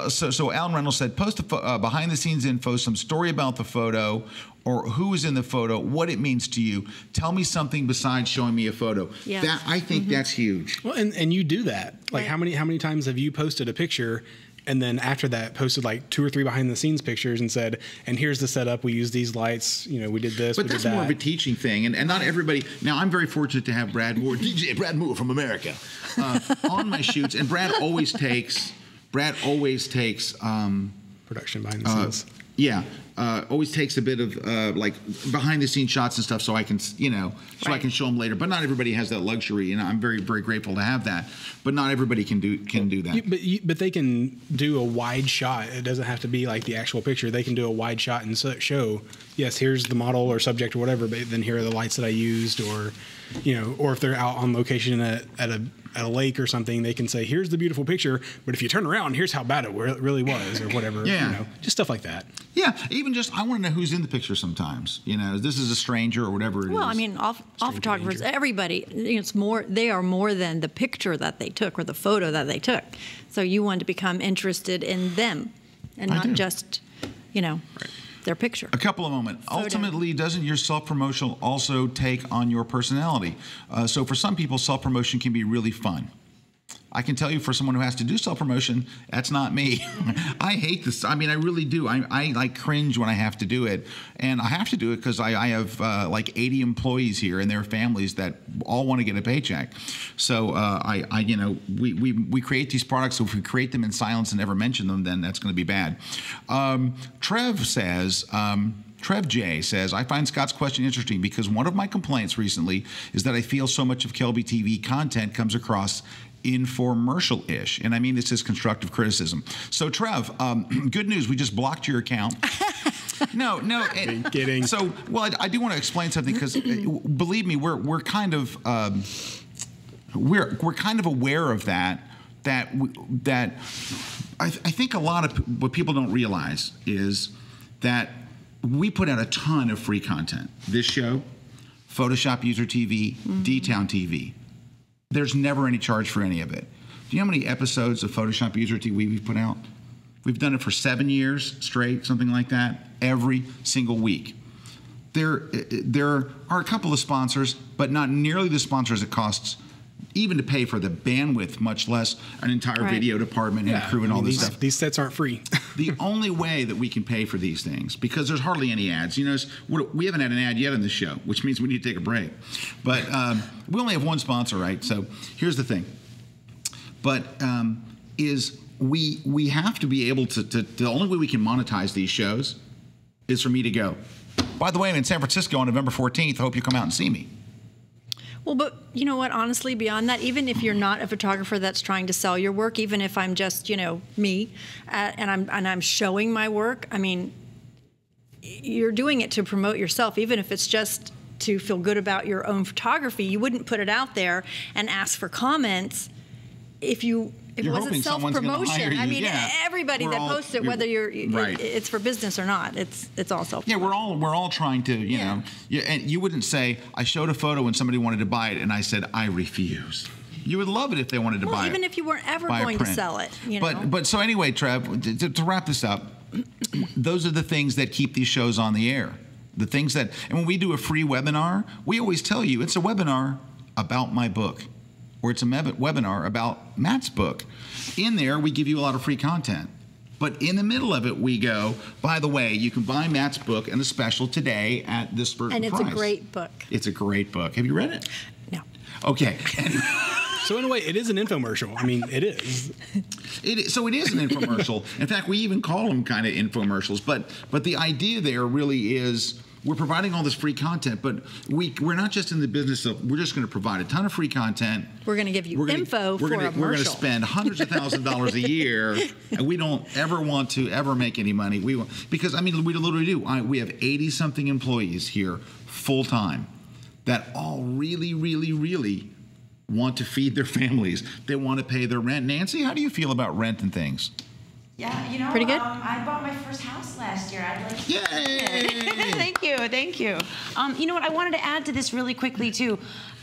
so Alan Reynolds said, post behind-the-scenes info, some story about the photo, or who is in the photo, what it means to you. Tell me something besides showing me a photo. Yeah. I think that's huge. Well, and you do that. Like, Right. how many times have you posted a picture and then after that posted like 2 or 3 behind the scenes pictures and said, and here's the setup, we use these lights, we did this, But we that's did that. more of a teaching thing, and not everybody. Now, I'm very fortunate to have Brad Moore, DJ Brad Moore from America, on my shoots, and Brad always takes Production behind the scenes. always takes a bit of like behind the scenes shots and stuff, so I can I can show them later. But not everybody has that luxury, and I'm very, very grateful to have that. But not everybody can do that. But they can do a wide shot. It doesn't have to be like the actual picture. They can do a wide shot and show, yes, here's the model or subject or whatever, but then here are the lights that I used, or or if they're out on location at a lake or something, they can say, here's the beautiful picture, but if you turn around, here's how bad it really was, or whatever. Yeah. Just stuff like that. Yeah, even just I want to know who's in the picture sometimes. This is a stranger or whatever it is. Well, I mean, all photographers, everybody, it's more. They are more than the picture that they took or the photo that they took. So you want to become interested in them, and I not do. just, their picture. A couple of moments. Photo. Ultimately, doesn't your self-promotion also take on your personality? So for some people, self-promotion can be really fun. I can tell you, for someone who has to do self-promotion, that's not me. I hate this. I mean, I really do. I like cringe when I have to do it. And I have to do it because I have like 80 employees here and their families that all want to get a paycheck. So we create these products. So if we create them in silence and never mention them, then that's going to be bad. Trev J says, I find Scott's question interesting because one of my complaints recently is that I feel so much of Kelby TV content comes across infomercial-ish. And I mean this is constructive criticism. So, Trev, good news. We just blocked your account. No. Kidding. So, well, I do want to explain something because, believe me, we're kind of we're kind of aware of that I think a lot of what people don't realize is that we put out a ton of free content. This show, Photoshop User TV, D-Town TV. There's never any charge for any of it. Do you know how many episodes of Photoshop User TV we've put out? We've done it for 7 years straight, something like that, every single week. There are a couple of sponsors, but not nearly the sponsors it costs even to pay for the bandwidth, much less an entire video department and crew and all this stuff. These sets aren't free. The only way that we can pay for these things, because there's hardly any ads. You know, we haven't had an ad yet on this show, which means we need to take a break. But we only have one sponsor, right? So here's the thing. But we have to be able to the only way we can monetize these shows is for me to go. By the way, I'm in San Francisco on November 14th. I hope you come out and see me. Well, but you know what, honestly, beyond that, even if you're not a photographer that's trying to sell your work, even if I'm just, me, and I'm showing my work, I mean, you're doing it to promote yourself, even if it's just to feel good about your own photography. You wouldn't put it out there and ask for comments if it wasn't self-promotion. I mean, everybody that posts it, whether it's for business or not, it's all self-promotion. Yeah, we're all trying to, and you wouldn't say, I showed a photo and somebody wanted to buy it and I said, I refuse. You would love it if they wanted to buy it. Even if you weren't ever going to sell it, But so anyway, Trev, to wrap this up, those are the things that keep these shows on the air. The things that, and when we do a free webinar, we always tell you it's a webinar about my book, or it's a webinar about Matt's book. In there, we give you a lot of free content. But in the middle of it, we go, by the way, you can buy Matt's book and a special today at this price. And it's a great book. It's a great book. Have you read it? No. Okay. So in a way, it is an infomercial. I mean, it is. So it is an infomercial. In fact, we even call them kind of infomercials. But the idea there really is, we're providing all this free content, but we're not just in the business of, we're just going to provide a ton of free content. We're going to give you info for a commercial. We're going to spend hundreds of thousands of dollars a year, and we don't ever want to ever make any money. Because, I mean, we literally do. We have 80-something employees here full-time that all really, really, really want to feed their families. They want to pay their rent. Nancy, how do you feel about rent and things? Yeah, pretty good. I bought my first house last year. Yay! Thank you. You know what? I wanted to add to this really quickly too.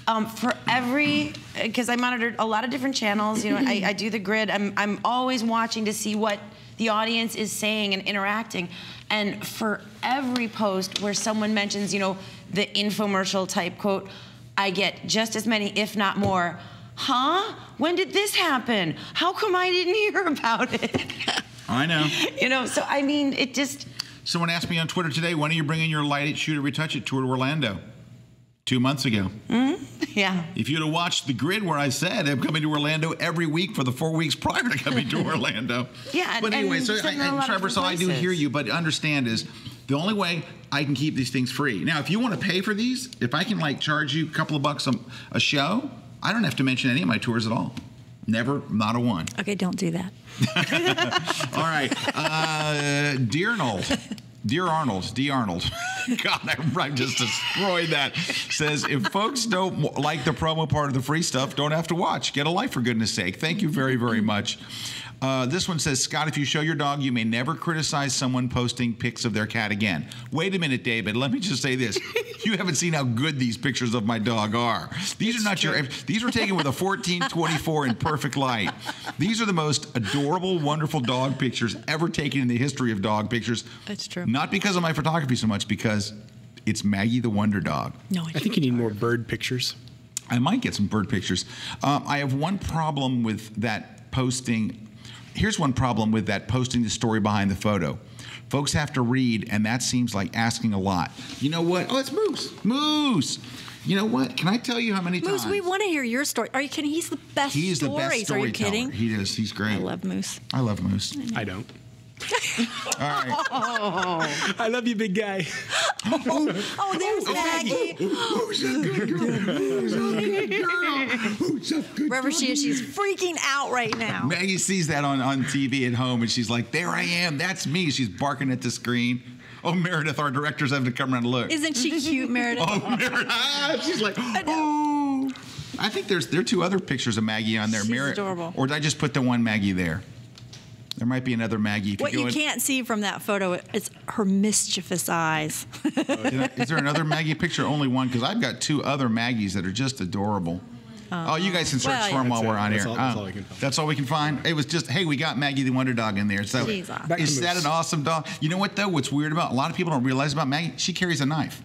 Because I monitored a lot of different channels. I do the grid. I'm always watching to see what the audience is saying and interacting. And for every post where someone mentions, the infomercial type quote, I get just as many, if not more. Huh? When did this happen? How come I didn't hear about it? I know. So I mean, it just... Someone asked me on Twitter today, when are you bringing your Light It, Shoot It, Retouch It tour to Orlando? 2 months ago. Mm-hmm. Yeah. If you'd have watched the grid where I said I'm coming to Orlando every week for the 4 weeks prior to coming to Orlando. Yeah. But anyway, Trevor, so I do hear you, but understand is the only way I can keep these things free. Now, if you want to pay for these, if I can charge you a couple of bucks a show, I don't have to mention any of my tours at all. Never, not a one. Okay, don't do that. All right. Dear Arnold, D. Arnold. God, I just destroyed that. Says, if folks don't like the promo part of the free stuff, don't have to watch. Get a life, for goodness sake. Thank you very, very much. This one says, Scott, if you show your dog, you may never criticize someone posting pics of their cat again. Wait a minute, David. Let me just say this. You haven't seen how good these pictures of my dog are. These are not these were taken with a 14-24 in perfect light. These are the most adorable, wonderful dog pictures ever taken in the history of dog pictures. That's true. Not because of my photography so much, because it's Maggie the Wonder Dog. No, I think you need more bird pictures. I might get some bird pictures. I have one problem with that posting. Here's one problem with that posting the story behind the photo. Folks have to read, and that seems like asking a lot. You know what? Oh, it's Moose. Moose. You know what? Can I tell you how many times? Moose, we want to hear your story. Are you kidding? He's the best He's the best storyteller. Are you kidding? He is. He's great. I love Moose. I love Moose. I don't. All right. I love you, big guy. Oh, there's Maggie. Who's a good girl? Who's a good girl? Who's a good Wherever she is, girl? she's freaking out right now. Maggie sees that on TV at home, and she's like, there I am. That's me. She's barking at the screen. Oh, Meredith, our director's having to come around and look. Isn't she cute, Meredith? Oh, Meredith. She's like, oh. I think there are 2 other pictures of Maggie on there. She's adorable. Or did I just put the one Maggie there? There might be another Maggie. If What you can't see from that photo is her mischievous eyes. Is there another Maggie picture? Only one, because I've got 2 other Maggies that are just adorable. Oh, you guys can search for them while we're on here. That's all we can find. That's all we can find? It was just, hey, we got Maggie the Wonder Dog in there. So She's awesome. Back to is that Moose. an awesome dog? You know what, though? What's weird about, a lot of people don't realize about Maggie, she carries a knife.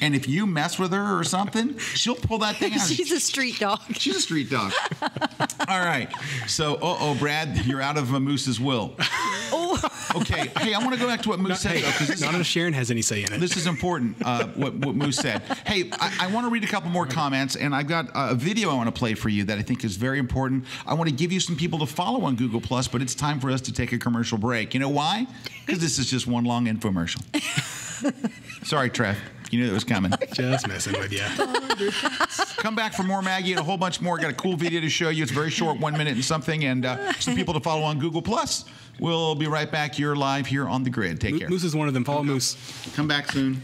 And if you mess with her or something, she'll pull that thing out. She's a street dog. She's a street dog. All right. So, Brad, you're out of Moose's will. Oh. Okay. Hey, I want to go back to what Moose said, though, because this Not if Sharon has any say in it. this is important, what Moose said. Hey, I want to read a couple more comments, and I've got a video I want to play for you that I think is very important. I want to give you some people to follow on Google+, but it's time for us to take a commercial break. You know why? Because this is just one long infomercial. Sorry, Trev. You knew it was coming. Just messing with you. Come back for more Maggie and a whole bunch more. Got a cool video to show you. It's very short, 1 minute and something, and some people to follow on Google+. We'll be right back. You're live here on The Grid. Take care. Moose is one of them. Follow Moose. Come back soon.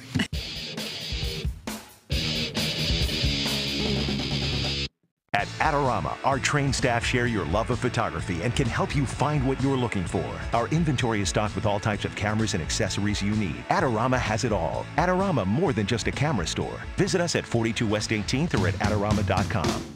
At Adorama, our trained staff share your love of photography and can help you find what you're looking for. Our inventory is stocked with all types of cameras and accessories you need. Adorama has it all. Adorama, more than just a camera store. Visit us at 42 West 18th or at Adorama.com.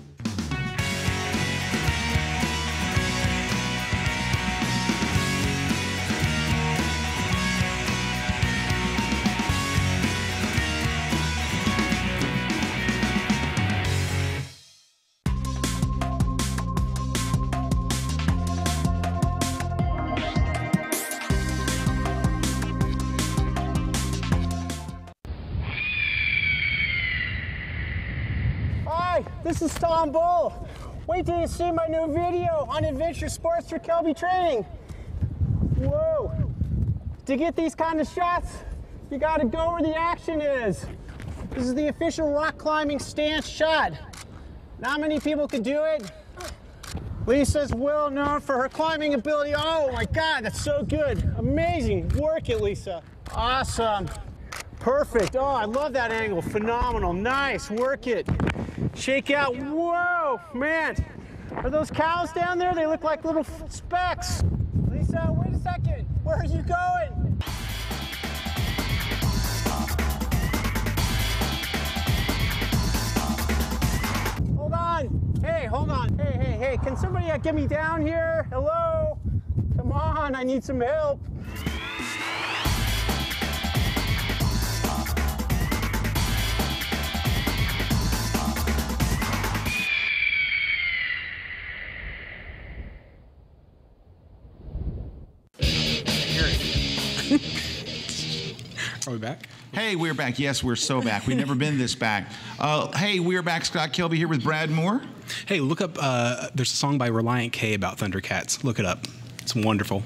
Hi, this is Tom Bull. Wait till you see my new video on adventure sports for Kelby training. Whoa. To get these kind of shots, you gotta go where the action is. This is the official rock climbing stance shot. Not many people can do it. Lisa's well known for her climbing ability. Oh my God, that's so good. Amazing. Work it, Lisa. Awesome. Perfect. Oh, I love that angle. Phenomenal. Nice. Work it. Shake out. Whoa, man. Are those cows down there? They look like little specks. Lisa, wait a second. Where are you going? Hold on. Hey, hold on. Hey. Can somebody get me down here? Hello? Come on, I need some help. Are we back? Hey, we're back. Yes, we're so back. We've never been this back. Hey, we're back. Scott Kelby here with Brad Moore. Hey, look up, there's a song by Reliant K about Thundercats. Look it up. It's wonderful.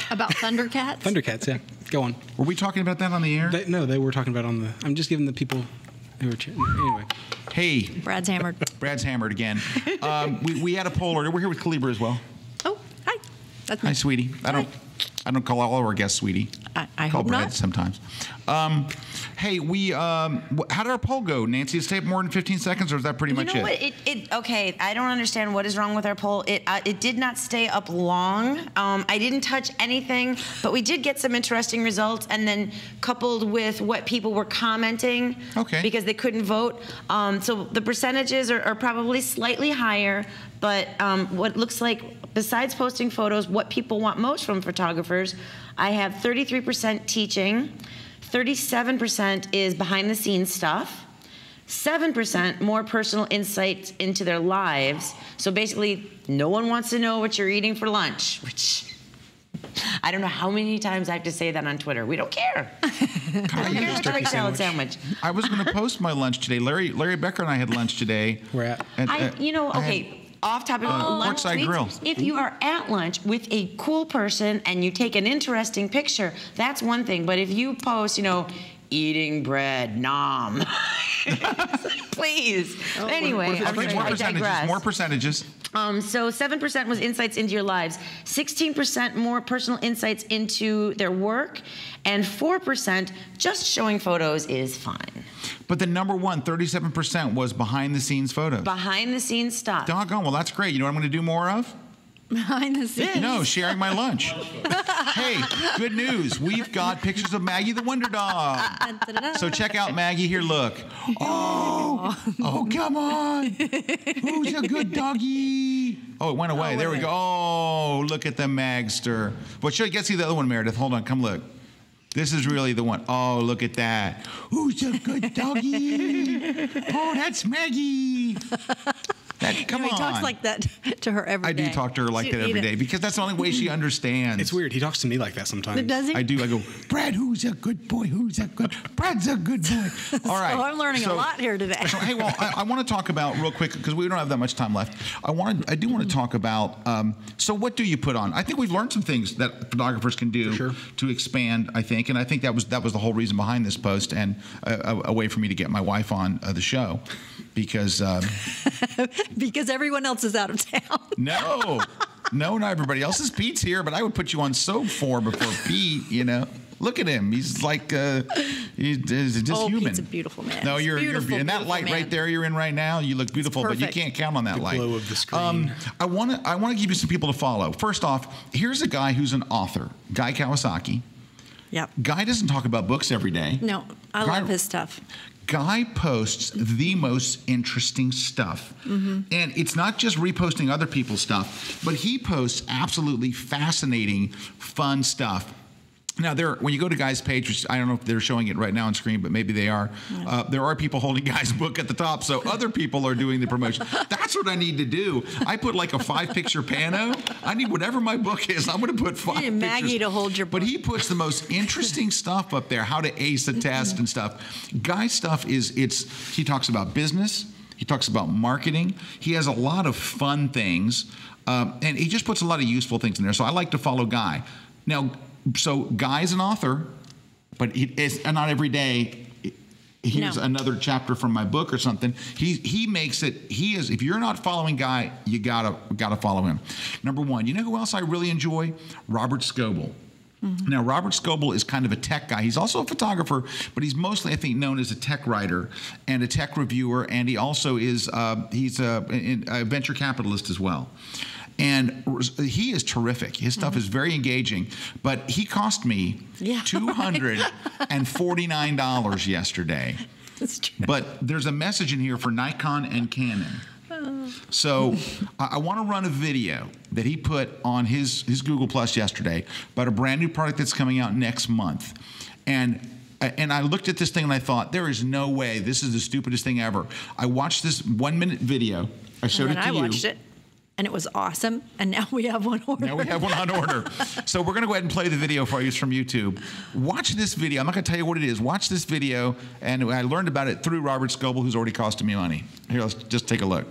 About Thundercats? Thundercats, yeah. Go on. Were we talking about that on the air? No, they were talking about on the, I'm just giving the people who are, anyway. Hey, Brad's hammered. Brad's hammered again. We had a poll earlier. We're here with Calibra as well. Oh, hi. That's me. Hi, sweetie. I don't call all our guests sweetie. I Call hope Brad not. sometimes. Hey, how did our poll go, Nancy? Did it take more than 15 seconds, or is that pretty much You know it? what? Okay, I don't understand what is wrong with our poll. It did not stay up long. I didn't touch anything, but we did get some interesting results, and then coupled with what people were commenting, Okay. because they couldn't vote. So the percentages are probably slightly higher, but what looks like, besides posting photos, what people want most from photographers, I have 33% teaching, 37% is behind the scenes stuff, 7% more personal insights into their lives. So basically, no one wants to know what you're eating for lunch, which I don't know how many times I have to say that on Twitter. We don't care. We don't care what turkey salad sandwich. I was going to post my lunch today. Larry Becker and I had lunch today. Where at? Off topic, lunch Portside tweets. Grill. If you are at lunch with a cool person and you take an interesting picture, that's one thing. But if you post, eating bread, nom. Please. Anyway, I digress. More percentages. So 7% was insights into your lives, 16% more personal insights into their work, and 4% just showing photos is fine. But the number one, 37%, was behind-the-scenes photos. Behind-the-scenes stuff. Doggone, well, that's great. You know what I'm going to do more of? Behind the scenes. No, sharing my lunch. Hey, good news. We've got pictures of Maggie the Wonder Dog. So check out Maggie here. Look. Oh, come on. Who's a good doggy? Oh, it went away. There we go. Oh, look at the Magster. Well, get see the other one, Meredith. Hold on. Come look. This is really the one. Oh, look at that. Who's a good doggy? Oh, that's Maggie. Come on. He talks like that to her every day. I do talk to her like that every day because that's the only way she understands. It's weird. He talks to me like that sometimes. Does he? I do. I go, Brad, who's a good boy? Brad's a good boy. All right. So I'm learning a lot here today. So, hey, well, I want to talk about real quick because we don't have that much time left. I do want to talk about. So, what do you put on? I think we've learned some things that photographers can do to expand. I think, and I think that was the whole reason behind this post and a way for me to get my wife on the show. Because everyone else is out of town. No, not everybody else. Pete's here, but I would put you on soap before Pete. Look at him. He's like he's just human. Pete's a beautiful man. No, you're in that light right there. You're in right now. You look beautiful, but you can't count on that light. The glow of the screen. I want to give you some people to follow. First off, here's a guy who's an author, Guy Kawasaki. Yep. Guy doesn't talk about books every day. No, I love his stuff. Guy posts the most interesting stuff. Mm-hmm. And it's not just reposting other people's stuff, but he posts absolutely fascinating, fun stuff. Now, when you go to Guy's page, which I don't know if they're showing it right now on screen, but maybe they are, there are people holding Guy's book at the top, so other people are doing the promotion. That's what I need to do. I put like a 5-picture pano. I need whatever my book is. I'm going to put 5 pictures. Maggie to hold your book. But he puts the most interesting stuff up there, how to ace a test and stuff. Guy's stuff he talks about business. He talks about marketing. He has a lot of fun things, and he just puts a lot of useful things in there. So I like to follow Guy. Now, so Guy's an author, but it's not every day. Here's another chapter from my book or something. He makes it. He is. If you're not following Guy, you gotta follow him. Number one. You know who else I really enjoy? Robert Scoble. Mm-hmm. Now, Robert Scoble is kind of a tech guy. He's also a photographer, but he's mostly, I think, known as a tech writer and a tech reviewer, and he also is he's a venture capitalist as well. And he is terrific. His stuff is very engaging, but he cost me $249 yesterday. That's true. But there's a message in here for Nikon and Canon. So I want to run a video that he put on his Google Plus yesterday about a brand new product that's coming out next month. And I looked at this thing and I thought, there is no way. This is the stupidest thing ever. I watched this 1-minute video. I showed it to you. And I watched it. And it was awesome. And now we have one order. Now we have one on order. So we're going to go ahead and play the video for you. It's from YouTube. Watch this video. I'm not going to tell you what it is. Watch this video. And I learned about it through Robert Scoble, who's already costed me money. Here, let's just take a look.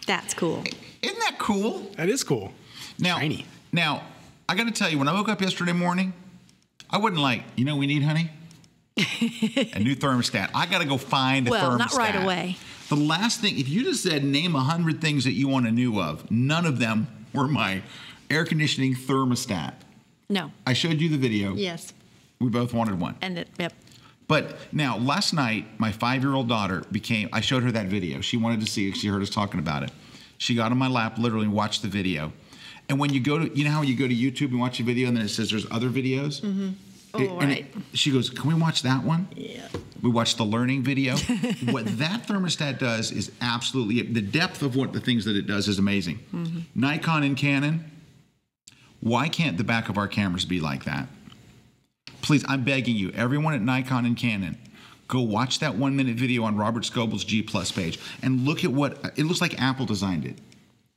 That's cool. Isn't that cool? That is cool. Now, Shiny. Now, I got to tell you, when I woke up yesterday morning, I wasn't like, you know what we need, honey? A new thermostat. I got to go find a thermostat. Well, not right away. The last thing, if you just said name 100 things that you want to know of, none of them were my air conditioning thermostat. No. I showed you the video. Yes. We both wanted one. And yep. But now, last night, my 5-year-old daughter I showed her that video. She wanted to see it. She heard us talking about it. She got on my lap, literally, and watched the video. And when you go to, you know how you go to YouTube and watch a video and then it says there's other videos? Mm-hmm. Oh, right. She goes, can we watch that one? Yeah. We watched the learning video. What that thermostat does is absolutely, the depth of what the things that it does is amazing. Mm-hmm. Nikon and Canon, why can't the back of our cameras be like that? Please, I'm begging you, everyone at Nikon and Canon, go watch that 1-minute video on Robert Scoble's G Plus page and look at what, it looks like Apple designed it.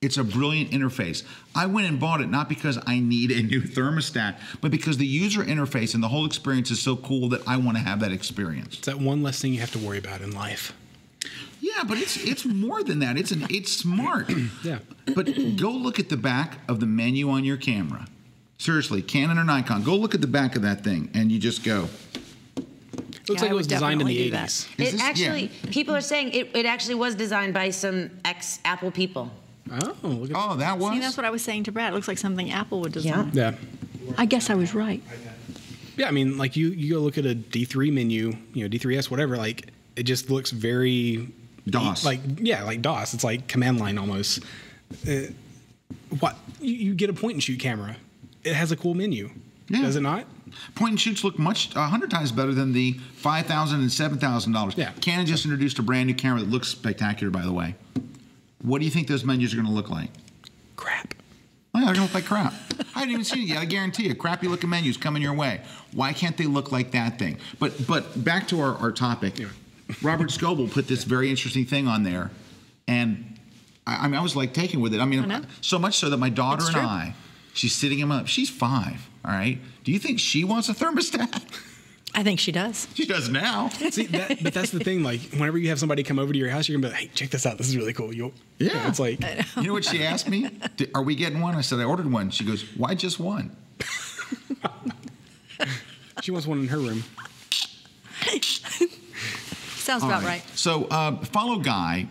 It's a brilliant interface. I went and bought it not because I need a new thermostat, but because the user interface and the whole experience is so cool that I want to have that experience. It's that one less thing you have to worry about in life. Yeah, but it's more than that. It's smart. Yeah. But go look at the back of the menu on your camera. Seriously, Canon or Nikon, go look at the back of that thing and you just go. Looks like it was designed in the 80s. It actually, people are saying it actually was designed by some ex-Apple people. Oh, look at Oh, that was? See, that's what I was saying to Brad. It looks like something Apple would design. Yeah. I guess I was right. Yeah, I mean, like you go look at a D3 menu, D3S, whatever, like it just looks very DOS. like DOS. It's like command line almost. What you get a point and shoot camera. It has a cool menu. Yeah. Does it not? Point and shoots look 100 times better than the $5,000 and $7,000. Yeah. Canon just introduced a brand new camera that looks spectacular, by the way. What do you think those menus are going to look like? Crap. Oh, yeah, they're going to look like crap. I haven't even seen it yet. I guarantee you, crappy looking menus coming your way. Why can't they look like that thing? But back to our topic. Yeah. Robert Scoble put this very interesting thing on there, and I mean, I was like taken with it. I mean, so much so that my daughter It's and true. I, she's sitting him up. She's 5, all right? Do you think she wants a thermostat? I think she does. She does now. See, but that's the thing. Like, whenever you have somebody come over to your house, you're gonna be like, "Hey, check this out. This is really cool." Yeah. It's like, You know what she asked me? Are we getting one? I said, I ordered one. She goes, why just one? she wants one in her room. Sounds about right. So follow Guy.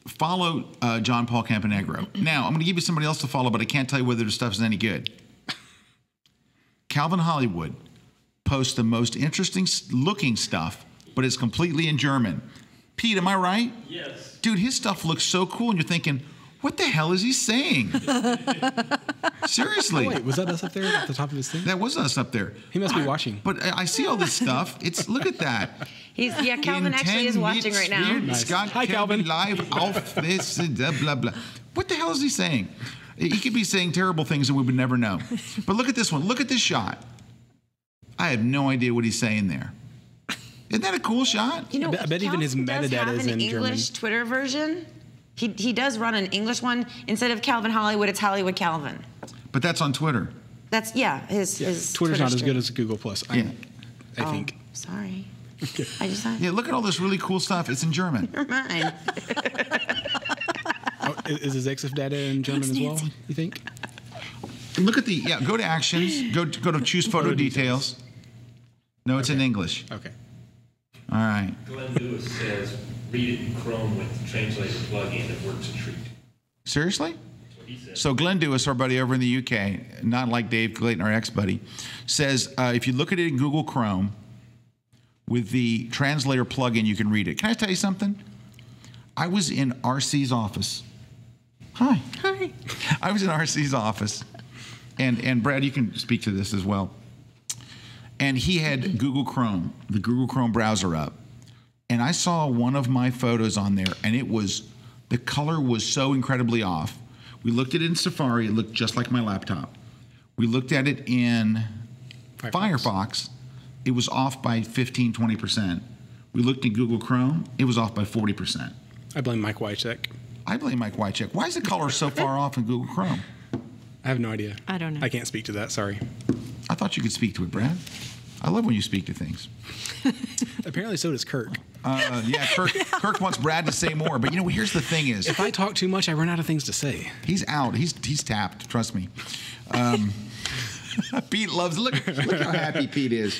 Follow John Paul Camponegro. Now, I'm going to give you somebody else to follow, but I can't tell you whether their stuff is any good. Calvin Hollywood posts the most interesting looking stuff, but it's completely in German. Pete, am I right? Yes. Dude, his stuff looks so cool, and you're thinking, what the hell is he saying? Seriously. Oh, wait, was that us up there at the top of his thing? That was us up there. He must be watching. But I see all this stuff. Look at that. Calvin actually is watching right now. Nice. Scott Hi, Kelvin Calvin. live off this, blah, blah. What the hell is he saying? He could be saying terrible things and we would never know. But look at this one. Look at this shot. I have no idea what he's saying there. Isn't that a cool shot? You know, I bet even his Calvin does metadata have is an in English German. Twitter version. He does run an English one. Instead of Calvin Hollywood, it's Hollywood Calvin. But that's on Twitter. That's his Twitter's Twitter not as stream. good as Google Plus. I think. Sorry. I just thought. Yeah, look at all this really cool stuff. It's in German. Never mind. Oh, is his EXIF data in German as well? You think? Look at go to actions. Go to choose photo details. No, it's in English. Okay. All right. Glenn Lewis says, read it in Chrome with the translator plugin. It works a treat. Seriously? That's what he said. So Glenn Dewis, our buddy over in the UK, not like Dave Clayton, our ex-buddy, says if you look at it in Google Chrome with the translator plugin, you can read it. Can I tell you something? I was in RC's office. Hi. Hi. I was in RC's office, and Brad, you can speak to this as well. And he had Google Chrome, the Google Chrome browser up, and I saw one of my photos on there, and the color was so incredibly off. We looked at it in Safari, it looked just like my laptop. We looked at it in Firefox, it was off by 15, 20%. We looked in Google Chrome, it was off by 40%. I blame Mike Wycheck. I blame Mike Wycheck. Why is the color so far off in Google Chrome? I have no idea. I don't know. I can't speak to that. Sorry. I thought you could speak to it, Brad. I love when you speak to things. Apparently, so does Kirk. Yeah, Kirk wants Brad to say more, but here's the thing is, If I talk too much, I run out of things to say. he's out. He's tapped. Trust me. Pete loves. Look how happy Pete is.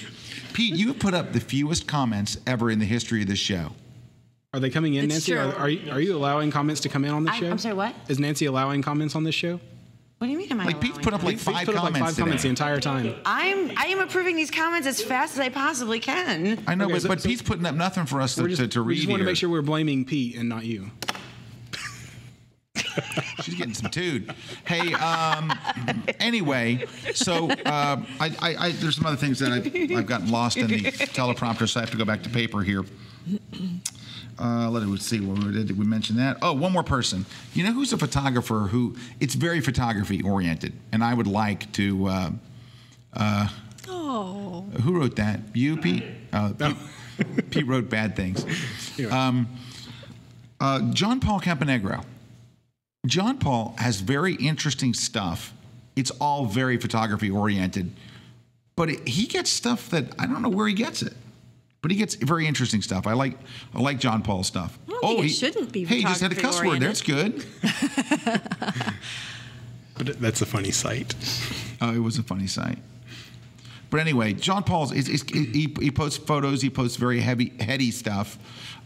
Pete, you have put up the fewest comments ever in the history of this show. Are they coming in, It's Nancy? true. Are you allowing comments to come in on this show? I'm sorry, what? Is Nancy allowing comments on this show? What do you mean am I Like Pete's allowing put up like Pete's five put up comments like 5 comments the today. entire time. I am approving these comments as fast as I possibly can. I know, Okay, but so- Pete's putting up nothing for us to We read just want to here. make sure we're blaming Pete and not you. She's getting some tood. Hey, anyway, so there's some other things that I've gotten lost in the teleprompter, so I have to go back to paper here. Let's see, did we mention that? Oh, one more person. You know who's a photographer who, it's very photography oriented, and I would like to, who wrote that? You, Pete? Pete wrote bad things. John Paul Camponegro. John Paul has very interesting stuff. It's all very photography oriented, but he gets stuff that I don't know where he gets it. But he gets very interesting stuff. I like John Paul's stuff. I don't think it shouldn't be Hey, he just had a cuss word. That's good. But that's a funny sight. Oh, it was a funny sight. But anyway, John Paul's he posts photos. He posts very heady stuff.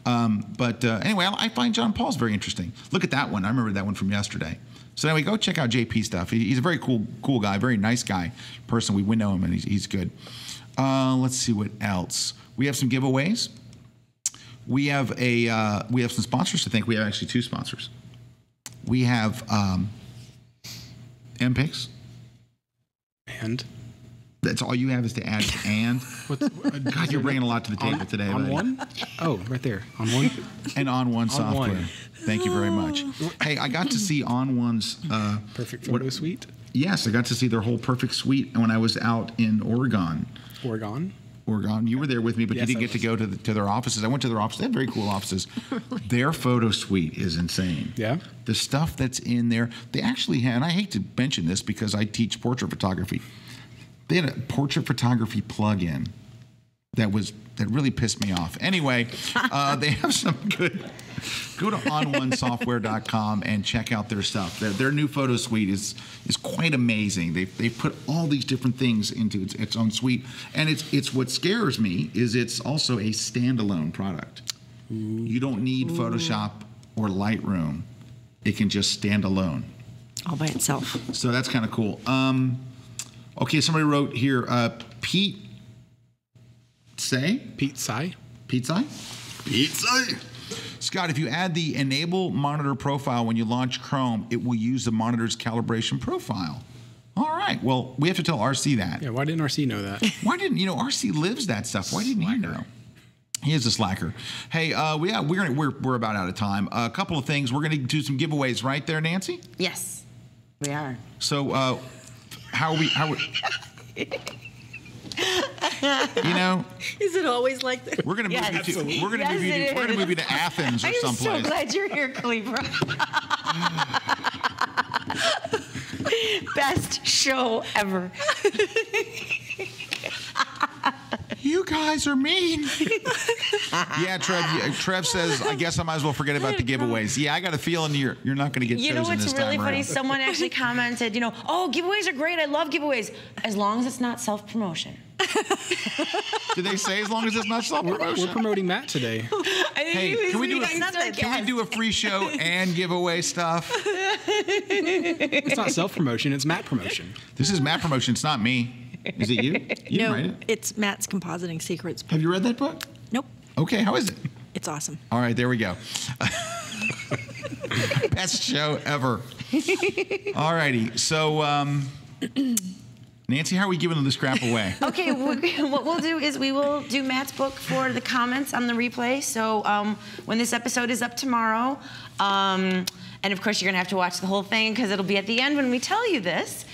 Anyway, I find John Paul's very interesting. Look at that one. I remember that one from yesterday. So anyway, go check out JP stuff. He's a very cool guy, very nice guy, person. We know him, and he's good. Let's see what else. We have some giveaways. We have some sponsors to thank. We have actually 2 sponsors. We have MPix. And That's all you have is to add and. God, you're bringing a lot to the table today. on buddy. one? Oh, right there. On one? And On One software. One. Thank you very much. Hey, I got to see On One's Perfect photo suite. Yes, I got to see their whole perfect suite when I was out in Oregon. Oregon. You were there with me, but Yes, you didn't I get to go to their offices. I went to their offices. They have very cool offices. Their photo suite is insane. Yeah? The stuff that's in there, they actually had, and I hate to mention this because I teach portrait photography. They had a portrait photography plug-in that really pissed me off. Anyway, they have some good. Go to ononesoftware.com and check out their stuff. Their new photo suite is quite amazing. They've put all these different things into its own suite, and it's what scares me is it's also a standalone product. You don't need Photoshop or Lightroom. It can just stand alone. All by itself. So that's kind of cool. Okay, somebody wrote here, Pete Say? Pete Tsai. Pizza? Pizza. Scott, if you add the Enable Monitor profile when you launch Chrome, it will use the monitor's calibration profile. All right. Well, we have to tell RC that. Yeah, why didn't RC know that? Why didn't RC lives that stuff? Why didn't he know? He is a slacker. Hey, we're about out of time. A couple of things. We're going to do some giveaways, right there, Nancy? Yes, we are. So, how are we? Is it always like that? We're gonna move Yes. you to we're gonna Yes, move you it to, we're gonna is. move you to Athens or I am someplace. so glad you're here, Cleaver. Best show ever. You guys are mean. Yeah, Trev says, I guess I might as well forget about the giveaways. Yeah, I got a feeling you're not going to get You chosen know what's this really time funny? around. Someone actually commented, oh, giveaways are great. I love giveaways. As long as it's not self-promotion. Did they say as long as it's not We're self-promotion? promoting Matt today. Hey, can we do a free show and giveaway stuff? It's not self-promotion, it's Matt promotion. This is Matt promotion. It's not me. Is it you? You didn't write it? It's Matt's Compositing Secrets. Have you read that book? Nope. Okay, how is it? It's awesome. All right, there we go. Best show ever. All righty. So, Nancy, how are we giving this crap away? Okay, what we'll do is we will do Matt's book for the comments on the replay. So when this episode is up tomorrow, and of course you're gonna have to watch the whole thing because it'll be at the end when we tell you this.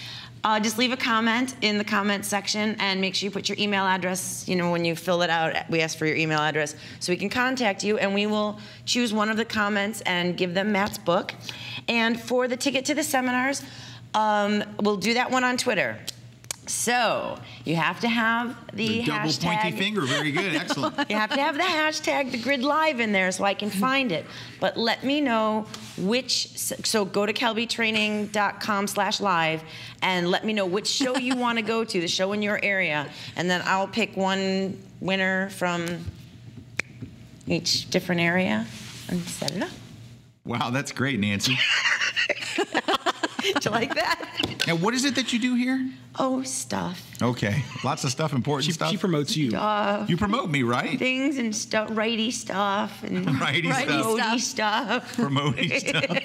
Just leave a comment in the comment section and make sure you put your email address. When you fill it out, we ask for your email address so we can contact you, and we will choose one of the comments and give them Matt's book. And for the ticket to the seminars, we'll do that one on Twitter. So you have to have the double hashtag. pointy finger. Very good. Excellent. You have to have the hashtag The Grid Live in there so I can find it. But let me know so go to kelbytraining.com/live and let me know which show you want to go to, the show in your area, and then I'll pick one winner from each different area and set it up. Wow, that's great, Nancy. Do you like that? Now, what is it that you do here? Oh, stuff. Okay, lots of stuff, important stuff. She promotes you. You promote me, right? Things and stuff, righty stuff and Righty stuff. promoty stuff. Promoting stuff.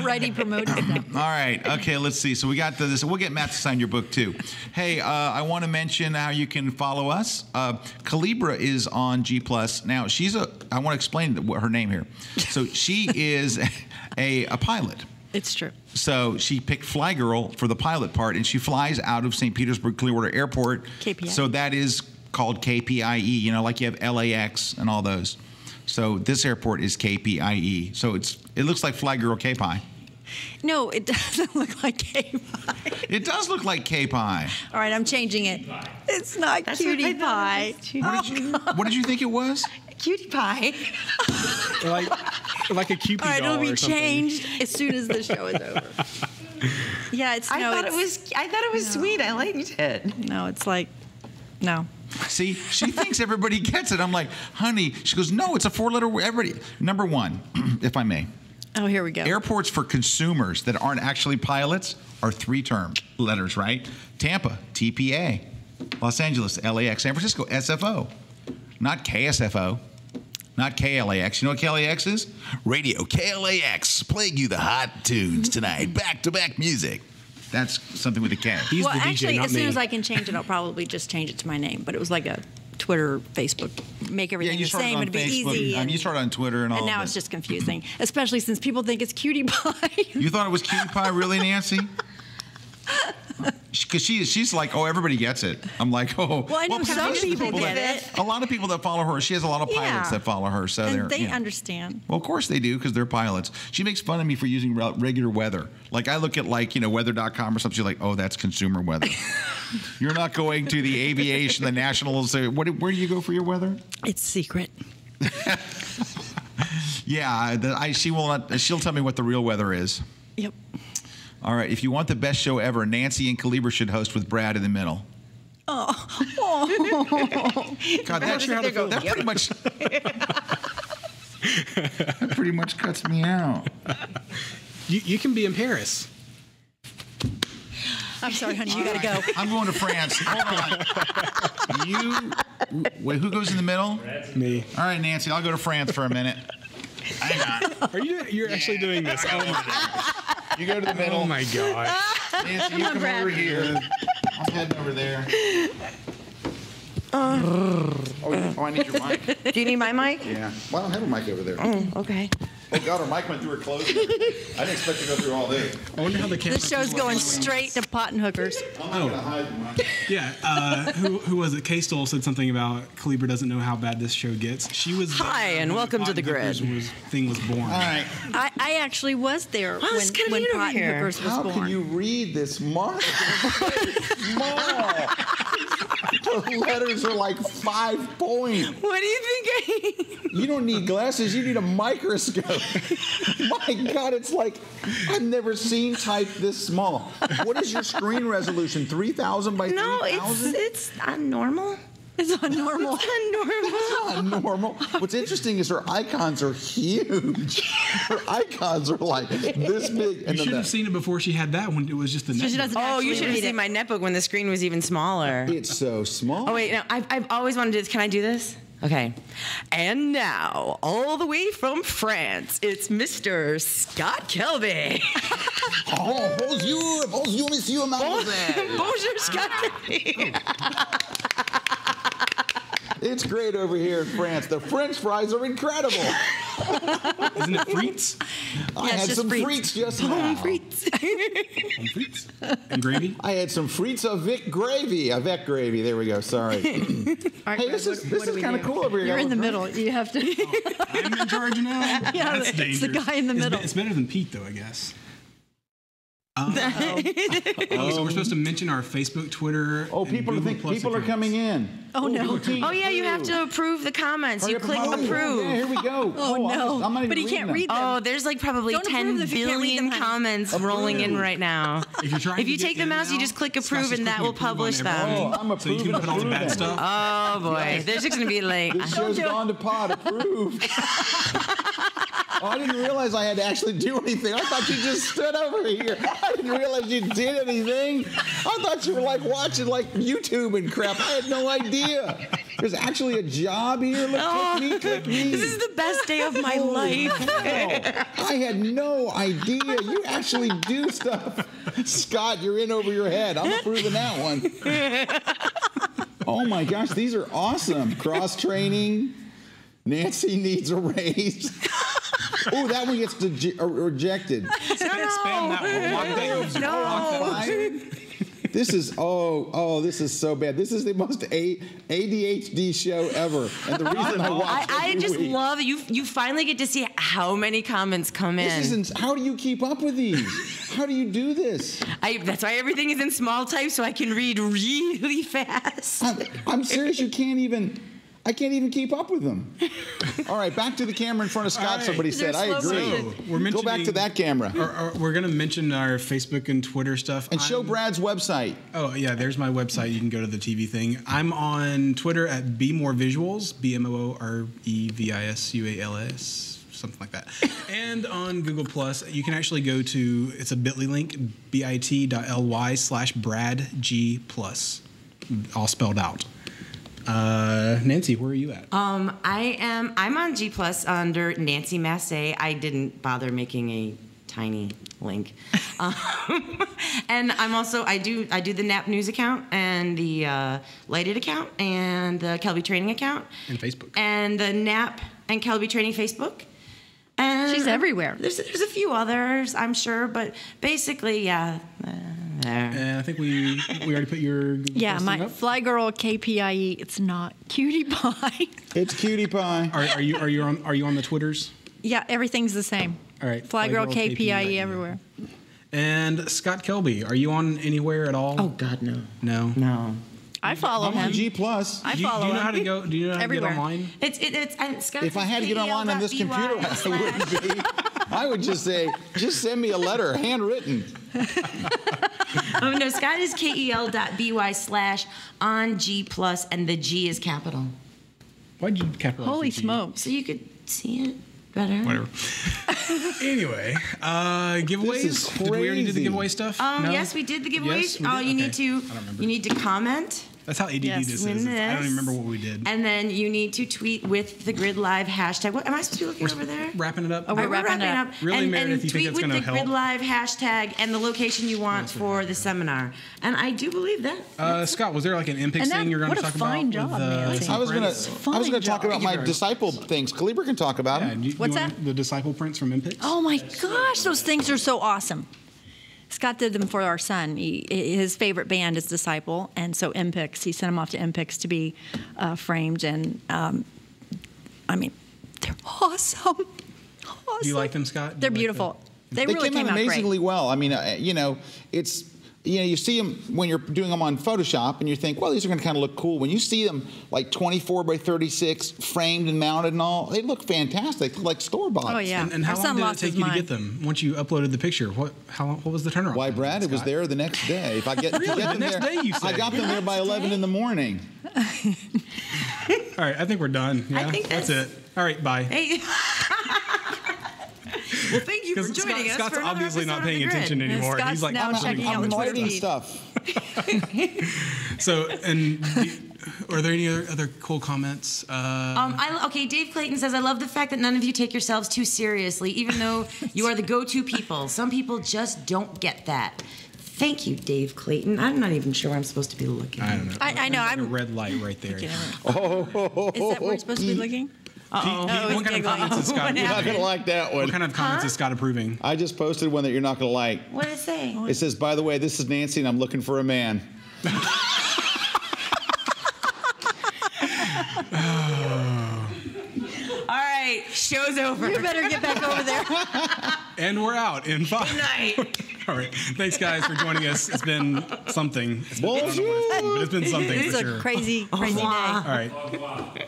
Righty promoting stuff. All right. Okay, let's see. So we got this. We'll get Matt to sign your book, too. Hey, I want to mention how you can follow us. Calibra is on G+. Now, I want to explain her name here. So she is a pilot. It's true. So she picked Fly Girl for the pilot part, and she flies out of St. Petersburg Clearwater Airport. KPI. So that is called KPIE, like you have LAX and all those. So this airport is KPIE. So it looks like Fly Girl K-Pie. No, it doesn't look like K-Pie. It does look like K-Pie. All right, I'm changing it. It's not Cutie Pie. What did you think it was? Cutie Pie. like a Cupid All right, doll it'll be or something. changed as soon as the show is over. Yeah, I thought it was sweet. I liked it. No, it's like, no. See, she thinks everybody gets it. I'm like, honey. She goes, no, it's a 4-letter word. Everybody. Number one, if I may. Oh, here we go. Airports for consumers that aren't actually pilots are 3-term letters, right? Tampa, TPA. Los Angeles, LAX. San Francisco, SFO. Not KSFO. Not KLAX. You know what KLAX is? Radio KLAX. Playing you the hot tunes tonight. Back-to-back music. That's something with a K. He's Well, the DJ, actually, not as soon me. as I can change it, I'll probably just change it to my name. But it was like a Twitter, Facebook, make everything the started same. on It'd be Facebook. easy. You started on Twitter and all and now that. it's just confusing, especially since people think it's Cutie Pie. You thought it was Cutie Pie, really, Nancy? Because she's like, oh, everybody gets it. I'm like, oh. Well, I know some people get it. A lot of people that follow her. She has a lot of pilots that follow her. So And they yeah. understand. Well, of course they do because they're pilots. She makes fun of me for using regular weather. Like I look at weather.com or something. She's like, oh, that's consumer weather. You're not going to the aviation, the national. Where do you go for your weather? It's secret. Yeah, she will not. She'll tell me what the real weather is. Yep. All right. If you want the best show ever, Nancy and Calibra should host with Brad in the middle. Oh. God, that pretty much cuts me out. You can be in Paris. I'm sorry, honey. You got to go. I'm going to France. Hold on. Wait, who goes in the middle? Me. All right, Nancy. I'll go to France for a minute. Hang on. You're actually doing this? Oh my gosh. You go to the middle. Oh my gosh. Nancy, you come over here. I'm heading over there. Oh, I need your mic. Do you need my mic? Yeah. Well, I don't have a mic over there. Oh, okay. Oh, God, her mic went through her clothes. I didn't expect to go through all this. I wonder how the camera. This show's going straight to pot and hookers. I'm not going to hide the mic. Yeah. Who was it? Kay Stoll said something about Calibra doesn't know how bad this show gets. She was. Hi, and welcome to the Grid. Thing was born. All right. I actually was there Wow, it's kinda when neat over pot and here. hookers was How born. can you read this mark? Small. The letters are like 5 points. What do you think? You don't need glasses. You need a microscope. My God, it's like I've never seen type this small. What is your screen resolution? 3,000 by 3,000? No, it's normal. It's not normal. It's not normal. What's interesting is her icons are huge. Her icons are like this big. You And should have seen it before she had that when it was just the So she netbook. doesn't Oh, actually you should have read seen it. my netbook when the screen was even smaller. It's so small. Oh wait, no, I've always wanted to do this. Can I do this? Okay. And now, all the way from France, it's Mr. Scott Kelby. Oh, bonjour, monsieur, mademoiselle. Bonjour, Scott Kelby. It's great over here in France. The French fries are incredible. Isn't it frites? I it's had just some frites. frites just now. Frites and gravy. I had some frites avec gravy. Avec gravy. There we go. Sorry. All right, Hey, this Greg, is what do we kind of do? cool over here. You're in the Got a middle. You have to. I'm in charge now. Yeah, That's it's the dangerous. guy in the middle. It's better than Pete, though, I guess. So we're supposed to mention our Facebook, Twitter. Oh, and people Google think Plus people are accounts. coming in. Oh, no. Oh yeah, you have to approve the comments. Hurry You up, click Molly. approve. Yeah, here we go. Oh, no. I'm not even But he reading can't them. read them. Oh, there's like probably Don't 10 approve if you can't read billion them, honey. comments rolling in right now. If you're trying If to you get take the in mouse, you now, just click Scott's approve, just and that clicking will approve on publish everything. them. Oh, I'm So you can put all the bad stuff. Oh boy, there's just gonna be like. This show's gone to pot. Approved. Oh, I didn't realize I had to actually do anything. I thought you just stood over here. I didn't realize you did anything. I thought you were like watching like YouTube and crap. I had no idea. There's actually a job here. Look, click me. This is the best day of my life. Wow. I had no idea. You actually do stuff. Scott, you're in over your head. I'm approving that one. Oh my gosh, these are awesome. Cross training. Nancy needs a raise. Oh, that one gets rejected. Spam that one. Block that user. No. This is this is so bad. This is the most ADHD show ever, and the reason I watch I every just week. love you. You finally get to see how many comments come in. How do you keep up with these? How do you do this? That's why everything is in small type, so I can read really fast. I'm serious. I can't even keep up with them. All right, back to the camera in front of Scott. All right. Somebody said, I slow agree. motion. We're Go back to that camera. We're going to mention our Facebook and Twitter stuff. And show Brad's website. Oh, yeah, there's my website. You can go to the TV thing. I'm on Twitter at Be More Visuals, BMOREVISUALS, something like that. And on Google Plus, you can actually go to, it's a bit.ly link, bit.ly/BradG+, all spelled out. Nancy, where are you at? I'm on G Plus under Nancy Massey. I didn't bother making a tiny link. And I'm also I do the Nap News account and the Lighted account and the Kelby Training account And Facebook. and the Nap and Kelby Training Facebook. And She's everywhere. There's a few others, I'm sure, but basically, yeah. There. And I think we already put your Google Yeah, Plus my thing up. Fly Girl KPIE. It's not Cutie Pie. It's Cutie Pie. Are you on the Twitters? Yeah, everything's the same. All right. Fly Girl KPIE everywhere. And Scott Kelby, are you on anywhere at all? Oh God, no. No. No. I follow I'm him. on G+. Do you know how to go? Do you know how to get Everywhere. online? It's Scott. If I had to get online on this computer, I wouldn't be. I would just say, just send me a letter, handwritten. Oh no, Scott is kel.by/on G+, and the G is capital, Why'd you capitalize? Holy the G? smokes. so you could see it better. Whatever. Anyway, giveaways. This is Did we already do the crazy. giveaway stuff? No? Yes, we did the giveaways. Yes, we did? You need Okay. to I don't remember. you need to comment. That's how ADD Yes, this is. win I don't this. even remember what we did. And then you need to tweet with the Grid Live hashtag. What am I supposed to be looking over there? Wrapping it up. Oh, we're All right, wrapping it up. Really, and, Meredith, and you think tweet that's with gonna the help? Grid Live hashtag and the location you want for the seminar. And I do believe that. Scott, was there like an MPIX And that- thing you're going what to a talk fine about? job, Nancy. I was gonna Fine talk job. about my disciple things. Calibre can talk about them. What's that? The disciple prints from MPIX? Oh my gosh, those things are so awesome. Scott did them for our son. His favorite band is Disciple, and so MPIX, he sent them off to MPIX to be framed, and I mean, they're awesome. Awesome. Do you like them, Scott? Do They're you like beautiful. They They really came out great. amazingly well. I mean, it's you see them when you're doing them on Photoshop, and you think, well, these are going to kind of look cool. When you see them like 24 by 36, framed and mounted and all, they look fantastic, like store bought. Oh yeah. And how Our long son did it lost take his you to mind. get them? Once you uploaded the picture, what was the turnaround? Why, Brad? It was Scott? there the next day. If I get, Really? to get The them next there, day, you I say? got them there by 11 in the morning. All right, I think we're done. Yeah, think that's it. All right, bye. Hey. Well, thank you for Because joining us. Scott's for another obviously episode not of The paying Grid. attention anymore. Scott's He's like, now checking out I'm the Twitter writing feed. stuff. So, and are there any other cool comments? Okay, Dave Clayton says, I love the fact that none of you take yourselves too seriously, even though you are the go-to people. Some people just don't get that. Thank you, Dave Clayton. I'm not even sure where I'm supposed to be looking. I don't know. I know, There's like a I'm- red light right there. Is that where we're supposed to be looking? Pete, Oh, what he's kind of giggling. comments is Scott? You're not going to like that What one. kind of comments is Scott approving? I just posted one that you're not going to like. What did it say? It says, by the way, this is Nancy and I'm looking for a man. All right, show's over. You better get back over there. And we're out in 5. Good night. All right. Thanks, guys, for joining us. It's been something. I don't know what it's been, but it's been something It's for a sure. crazy day. All right.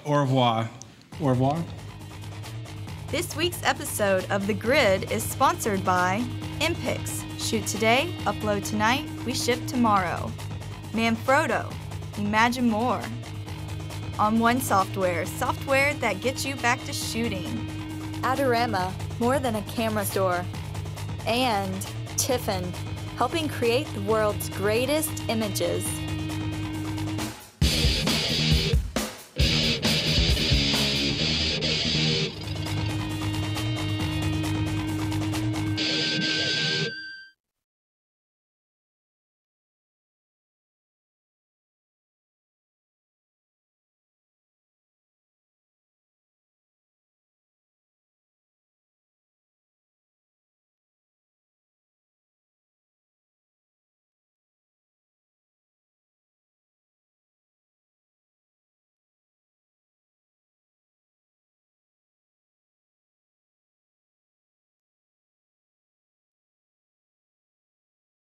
Au revoir. Au revoir. This week's episode of The Grid is sponsored by Impix. Shoot today, upload tonight, we ship tomorrow. Manfrotto. Imagine more. On One Software, software that gets you back to shooting. Adorama, more than a camera store. And Tiffin, helping create the world's greatest images.